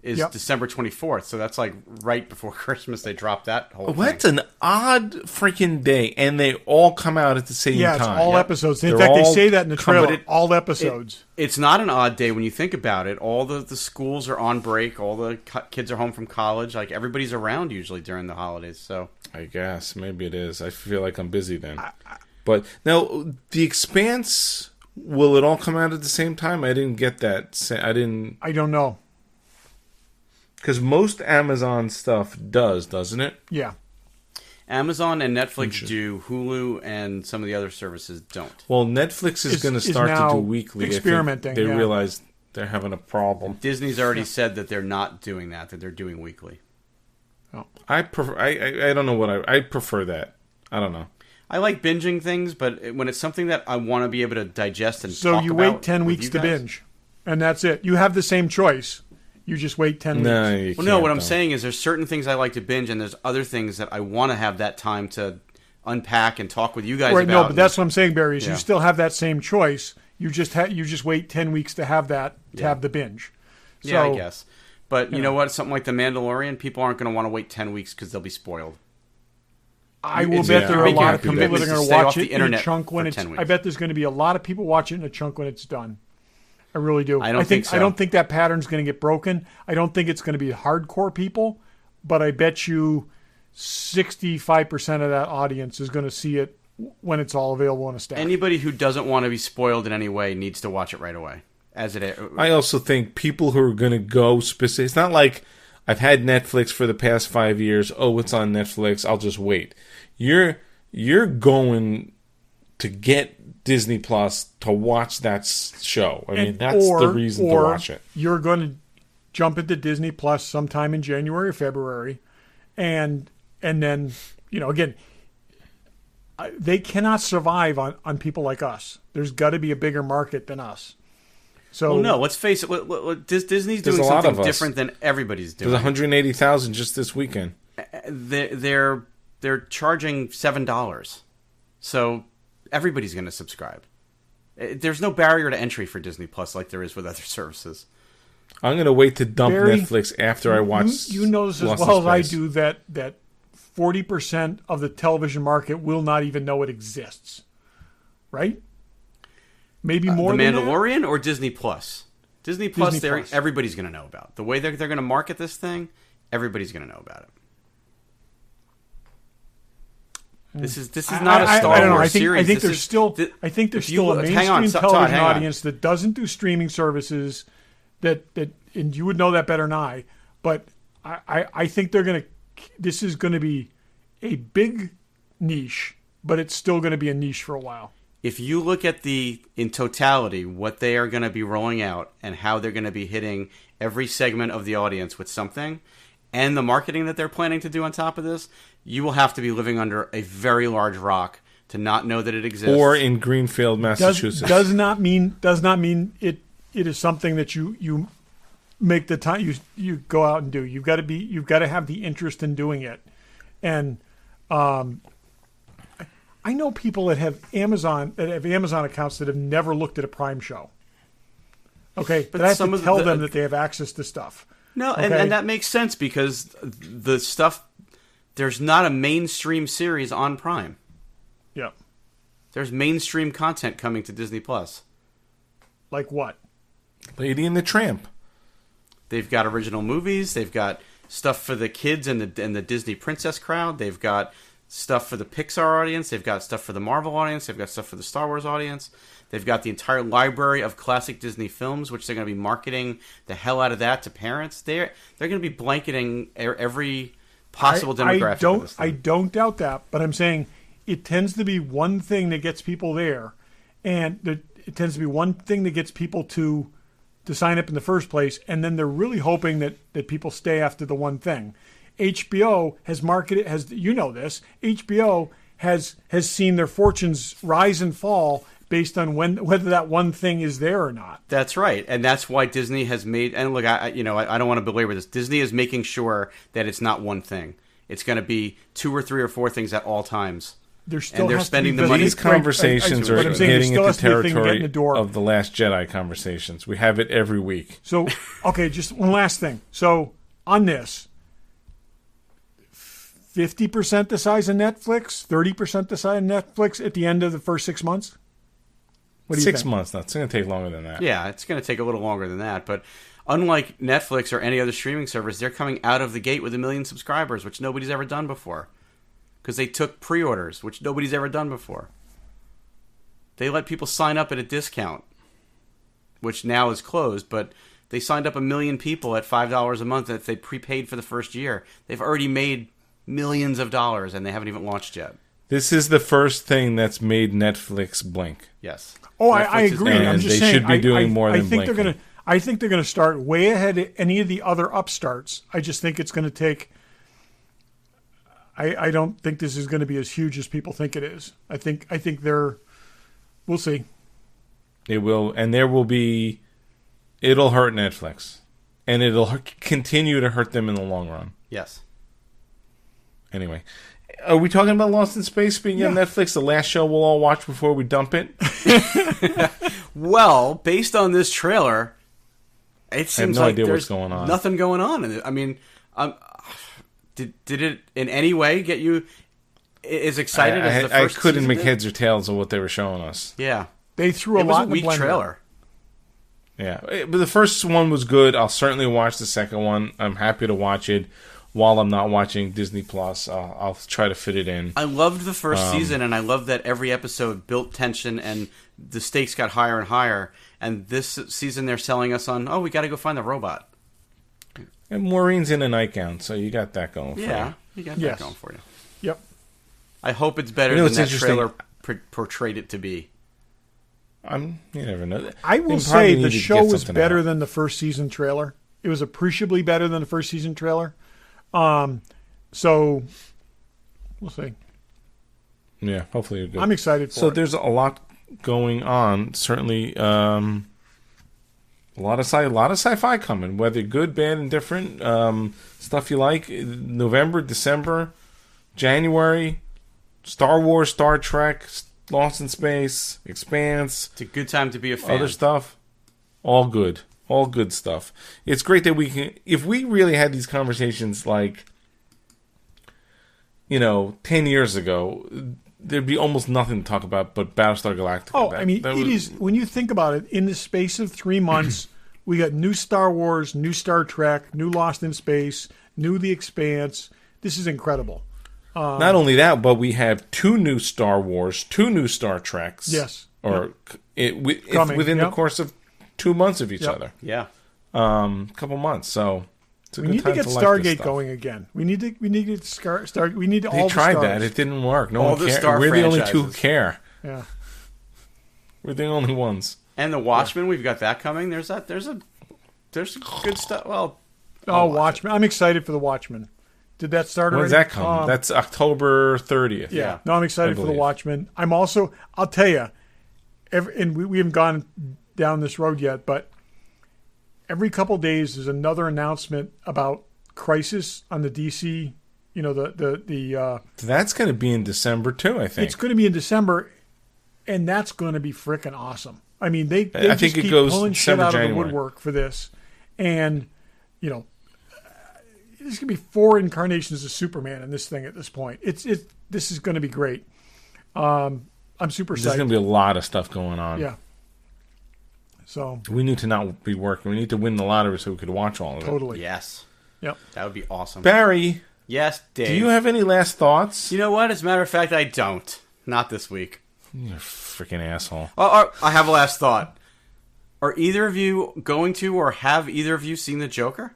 is December 24th. So that's like right before Christmas. They dropped that whole thing. That's an odd freaking day, and they all come out at the same time. Yeah, it's all episodes. In fact, they say that in the trailer. All episodes. It's not an odd day when you think about it. All the schools are on break. All the kids are home from college. Like, everybody's around usually during the holidays. So I guess maybe it is. I feel like I'm busy then. But now, The Expanse, will it all come out at the same time? I didn't get that. I don't know. Because most Amazon stuff doesn't it? Yeah. Amazon and Netflix do. Hulu and some of the other services don't. Well, Netflix is going to start to do weekly. Experimenting. They realize they're having a problem. Disney's already said that they're not doing that they're doing weekly. Oh. I don't know what I prefer that. I don't know. I like binging things, but when it's something that I want to be able to digest and talk about. So you wait 10 weeks to binge, and that's it. You have the same choice. You just wait 10 weeks. What I'm saying is there's certain things I like to binge, and there's other things that I want to have that time to unpack and talk with you guys about. No, but that's what I'm saying, Barry, is you still have that same choice. You just wait 10 weeks to have that, have the binge. So, yeah, I guess. But you know what? Something like The Mandalorian, people aren't going to want to wait 10 weeks because they'll be spoiled. I will bet there are a lot of people that are going to watch it in a chunk when it's. I bet there's going to be a lot of people watching it in a chunk when it's done. I really do. I don't think so. I don't think that pattern's going to get broken. I don't think it's going to be hardcore people, but I bet you 65% of that audience is going to see it when it's all available in a stack. Anybody who doesn't want to be spoiled in any way needs to watch it right away. As it is. I also think people who are going to go specific. It's not like I've had Netflix for the past 5 years. Oh, it's on Netflix. I'll just wait. You're going to get Disney Plus to watch that show. I mean, that's the reason to watch it. You're going to jump into Disney Plus sometime in January or February, and then, again, they cannot survive on people like us. There's got to be a bigger market than us. So no, let's face it. Disney's doing something different than everybody's doing. There's 180,000 just this weekend. They're charging $7, so everybody's going to subscribe. There's no barrier to entry for Disney Plus like there is with other services. I'm going to wait to dump Netflix after I watch. You know this as well as I do that 40% of the television market will not even know it exists. Right? Maybe more The than Mandalorian that? Or Disney Plus? Disney Plus, everybody's going to know about. The way they're going to market this thing, everybody's going to know about it. This is not a Star Wars series. I think there's still a mainstream television audience that doesn't do streaming services that and you would know that better than I. But I think this is going to be a big niche, but it's still going to be a niche for a while. If you look at in totality, what they are going to be rolling out and how they're going to be hitting every segment of the audience with something, and the marketing that they're planning to do on top of this, you will have to be living under a very large rock to not know that it exists. Or in Greenfield, Massachusetts. Does not mean it is something that you make the time you go out and do. You've got to have the interest in doing it. And I know people that have Amazon accounts that have never looked at a Prime show. Okay, but I have to tell them that they have access to stuff. No, okay? and that makes sense because the stuff, there's not a mainstream series on Prime. Yeah. There's mainstream content coming to Disney Plus. Like what? Lady and the Tramp. They've got original movies. They've got stuff for the kids and the Disney princess crowd. They've got stuff for the Pixar audience. They've got stuff for the Marvel audience. They've got stuff for the Star Wars audience. They've got the entire library of classic Disney films, which they're going to be marketing the hell out of that to parents. They're going to be blanketing every possible demographic. I don't doubt that, but I'm saying it tends to be one thing that gets people there, and it tends to be one thing that gets people to sign up in the first place, and then they're really hoping that people stay after the one thing. HBO has marketed, HBO has seen their fortunes rise and fall based on whether that one thing is there or not. That's right, and that's why Disney has made. And look, I don't want to belabor this. Disney is making sure that it's not one thing. It's going to be 2 or 3 or 4 things at all times. there still and they're has spending to be the money. These conversations are but I'm saying there getting still into has to be a thing getting territory the door. of the Last Jedi conversations. We have it every week. So, okay, just one last thing. So, on this, 50% the size of Netflix, 30% the size of Netflix at the end of the first 6 months? What do you 6 think? months now. It's going to take longer than that. Yeah, it's going to take a little longer than that. But unlike Netflix or any other streaming service, they're coming out of the gate with 1 million subscribers, which nobody's ever done before. Because they took pre-orders, which nobody's ever done before. They let people sign up at a discount, which now is closed, but they signed up 1 million people at $5 a month if they prepaid for the first year. They've already made millions of dollars, and they haven't even launched yet. This is the first thing that's made Netflix blink. Yes. Oh, Netflix I is agree. down. I'm And just they saying. should be doing more than think they're blinking. gonna. I think they're going to start way ahead of any of the other upstarts. I just think it's going to take. I don't think this is going to be as huge as people think it is. I think they're. We'll see. It will, and there will be. It'll hurt Netflix, and it'll continue to hurt them in the long run. Yes. Anyway, are we talking about Lost in Space? Speaking of Netflix, the last show we'll all watch before we dump it. Well, based on this trailer, it seems no like idea there's what's going on. nothing going on in it. I mean, did it in any way get you as excited as the I first couldn't season make did? heads or tails of what they were showing us. Yeah. They threw a It was lot a in the weak blender. trailer. Yeah, but the first one was good. I'll certainly watch the second one. I'm happy to watch it while I'm not watching Disney Plus. I'll try to fit it in. I loved the first season, and I loved that every episode built tension, and the stakes got higher and higher. And this season, they're selling us on, we got to go find the robot. And Maureen's in a nightgown, so you got that going for Yeah, you got that Yes. going for you. Yep. I hope it's better You know than what's that interesting? trailer portrayed it to be. you. You never know. I They will probably say need the to show get was something better out. than the first season trailer. It was appreciably better than the first season trailer. So we'll see. Yeah, hopefully you're good. I'm excited for So it. there's a lot going on. Certainly, a lot of sci-fi coming. Whether good, bad, and different stuff you like. November, December, January, Star Wars, Star Trek, Lost in Space, Expanse, It's a good time to be a fan. other stuff. All good. All good stuff. It's great that we can. If we really had these conversations like, 10 years ago, there'd be almost nothing to talk about but Battlestar Galactica. Oh, I mean, it is, when you think about it, in the space of 3 months, we got new Star Wars, new Star Trek, new Lost in Space, new The Expanse. This is incredible. Not only that, but we have 2 new Star Wars, 2 new Star Treks. Yes. Or it's Coming, within the yep. course of 2 months of each Yep. other. Yeah. Couple months. So it's a We good need to time get like this Stargate stuff. going again. We need to start. We need They all tried the that. stars. It didn't work. No All one the cares. Star We're the only 2 who franchises. care. Yeah. We're the only ones. And the Watchmen, we've got that coming. There's some good stuff. Well, Oh, Watchmen. I'm excited for the Watchmen. Did that start When's already? that come? That's October 30th. Yeah. No, I'm excited I for the believe. Watchmen. I'm also, I'll tell you, and we haven't gone down this road yet, but every couple days there's another announcement about Crisis on the DC. That's going to be in December too, I think. It's going to be in December, and that's going to be freaking awesome. I mean, they I just think it keep goes pulling shit December, out of the January. woodwork for this, and there's going to be 4 incarnations of Superman in this thing at this point. This is going to be great. I'm super There's excited. going to be a lot of stuff going on. Yeah. So We need to not be working. We need to win the lottery so we could watch all of it. totally. yes. Yep. That would be awesome. Barry, Yes, Dave. do you have any last thoughts? You know what? As a matter of fact, I don't. Not this week. You're a freaking asshole. I have a last thought. Are either of you going to, or have either of you seen The Joker?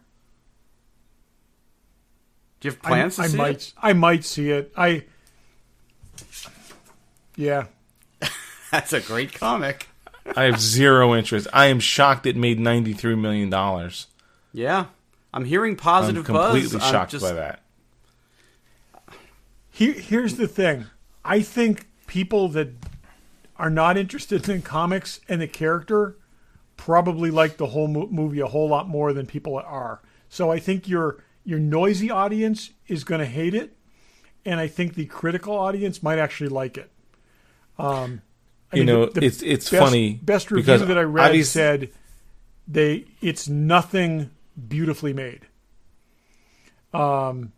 Do you have plans to see it? I might see it. Yeah. That's a great comic. I have zero interest. I am shocked it made $93 million. Yeah. I'm hearing I'm positive completely buzz. shocked by that. Here's the thing. I think people that are not interested in comics and the character probably like the whole movie a whole lot more than people are. So I think your noisy audience is going to hate it, and I think the critical audience might actually like it. It's funny. Best review because that I read said it's nothing beautifully made. And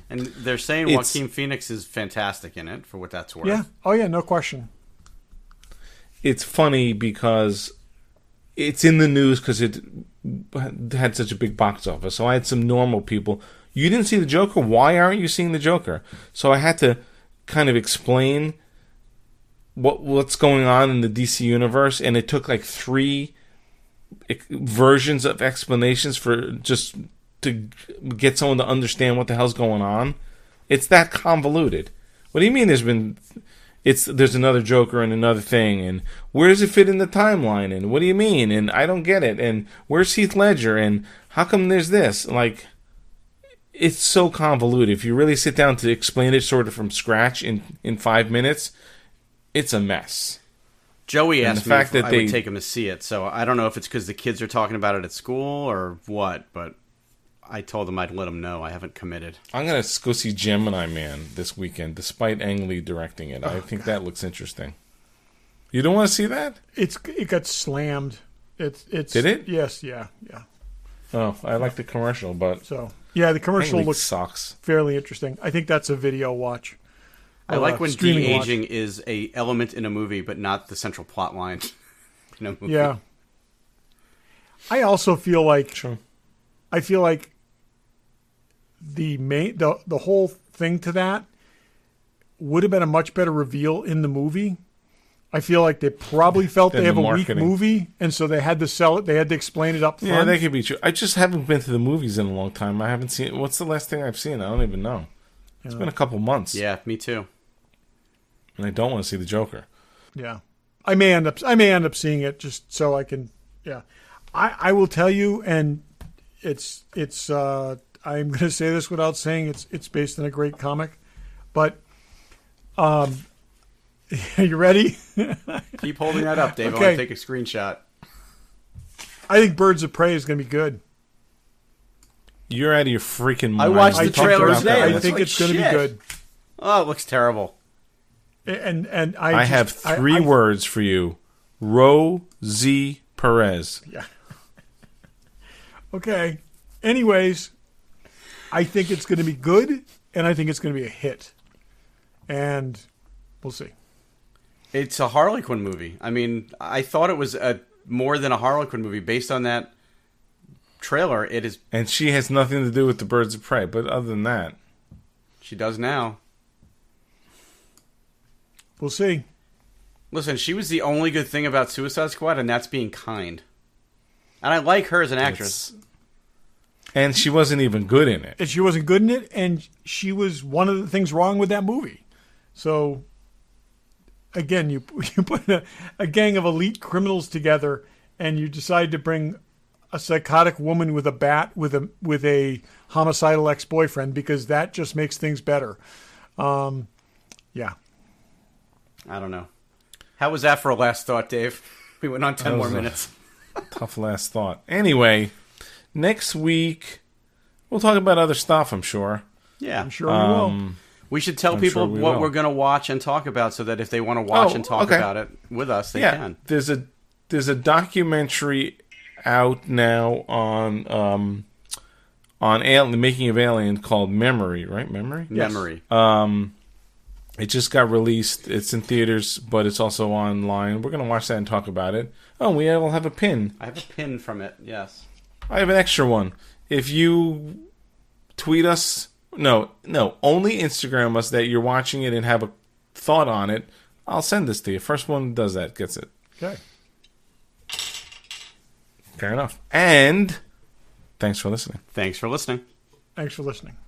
they're saying Joaquin Phoenix is fantastic in it, for what that's worth. Yeah. Oh, yeah, no question. It's funny because it's in the news because it had such a big box office. So I had some normal people. You didn't see the Joker? Why aren't you seeing the Joker? So I had to kind of explain what's going on in the DC universe, and it took like 3 versions of explanations for just to get someone to understand what the hell's going on. It's that convoluted. What do you mean there's another Joker and another thing, and where does it fit in the timeline, and what do you mean, and I don't get it, and where's Heath Ledger, and how come there's this? Like, it's so convoluted. If you really sit down to explain it sort of from scratch in 5 minutes, it's a mess. Joey asked me if I would take him to see it, so I don't know if it's because the kids are talking about it at school or what, but I told him I'd let him know. I haven't committed. I'm going to go see Gemini Man this weekend, despite Ang Lee directing it. I think that looks interesting. You don't want to see that? It got slammed. Did it? Yes, yeah. Oh, I like the commercial, but... the commercial looks sucks. Fairly interesting. I think that's a video watch. I like when de-aging is a element in a movie, but not the central plot line in a movie. Yeah. I also feel like... Sure. I feel like the whole thing to that would have been a much better reveal in the movie. I feel like they probably felt they have a weak movie, and so they had to sell it. They had to explain it up front. Yeah, that could be true. I just haven't been to the movies in a long time. I haven't seen... What's the last thing I've seen? I don't even know. It's been a couple months. Yeah, me too. And I don't want to see the Joker. Yeah. I may end up seeing it just so I can... Yeah. I will tell you, and it's I'm going to say this without saying it's based on a great comic, but are you ready? Keep holding that up, Dave. Okay. I want to take a screenshot. I think Birds of Prey is going to be good. You're out of your freaking mind. I watched the trailer today. I think it's going to be good. Oh, it looks terrible. And I have 3 words for you. Rosie Perez. Yeah. Okay. Anyways, I think it's going to be good, and I think it's going to be a hit. And we'll see. It's a Harley Quinn movie. I mean, I thought it was more than a Harley Quinn movie based on that trailer. It is, and she has nothing to do with the Birds of Prey. But other than that, she does now. We'll see. Listen, she was the only good thing about Suicide Squad, and that's being kind. And I like her as an actress. And she wasn't even good in it. And she wasn't good in it, and she was one of the things wrong with that movie. So, again, you put a gang of elite criminals together, and you decide to bring a psychotic woman with a bat with a homicidal ex-boyfriend because that just makes things better. Yeah. I don't know. How was that for a last thought, Dave? We went on 10 more minutes. Tough last thought. Anyway, next week we'll talk about other stuff, I'm sure. Yeah. I'm sure we will. We should tell people what we're going to watch and talk about so that if they want to watch and talk about it with us, they can. There's a documentary out now on the making of Alien called Memory, right? Memory? Yes. Memory. It just got released. It's in theaters, but it's also online. We're going to watch that and talk about it. Oh, we will have a pin. I have a pin from it, yes. I have an extra one. If you tweet us, no, only Instagram us that you're watching it and have a thought on it, I'll send this to you. First one that does that gets it. Okay. Fair enough. And thanks for listening. Thanks for listening. Thanks for listening.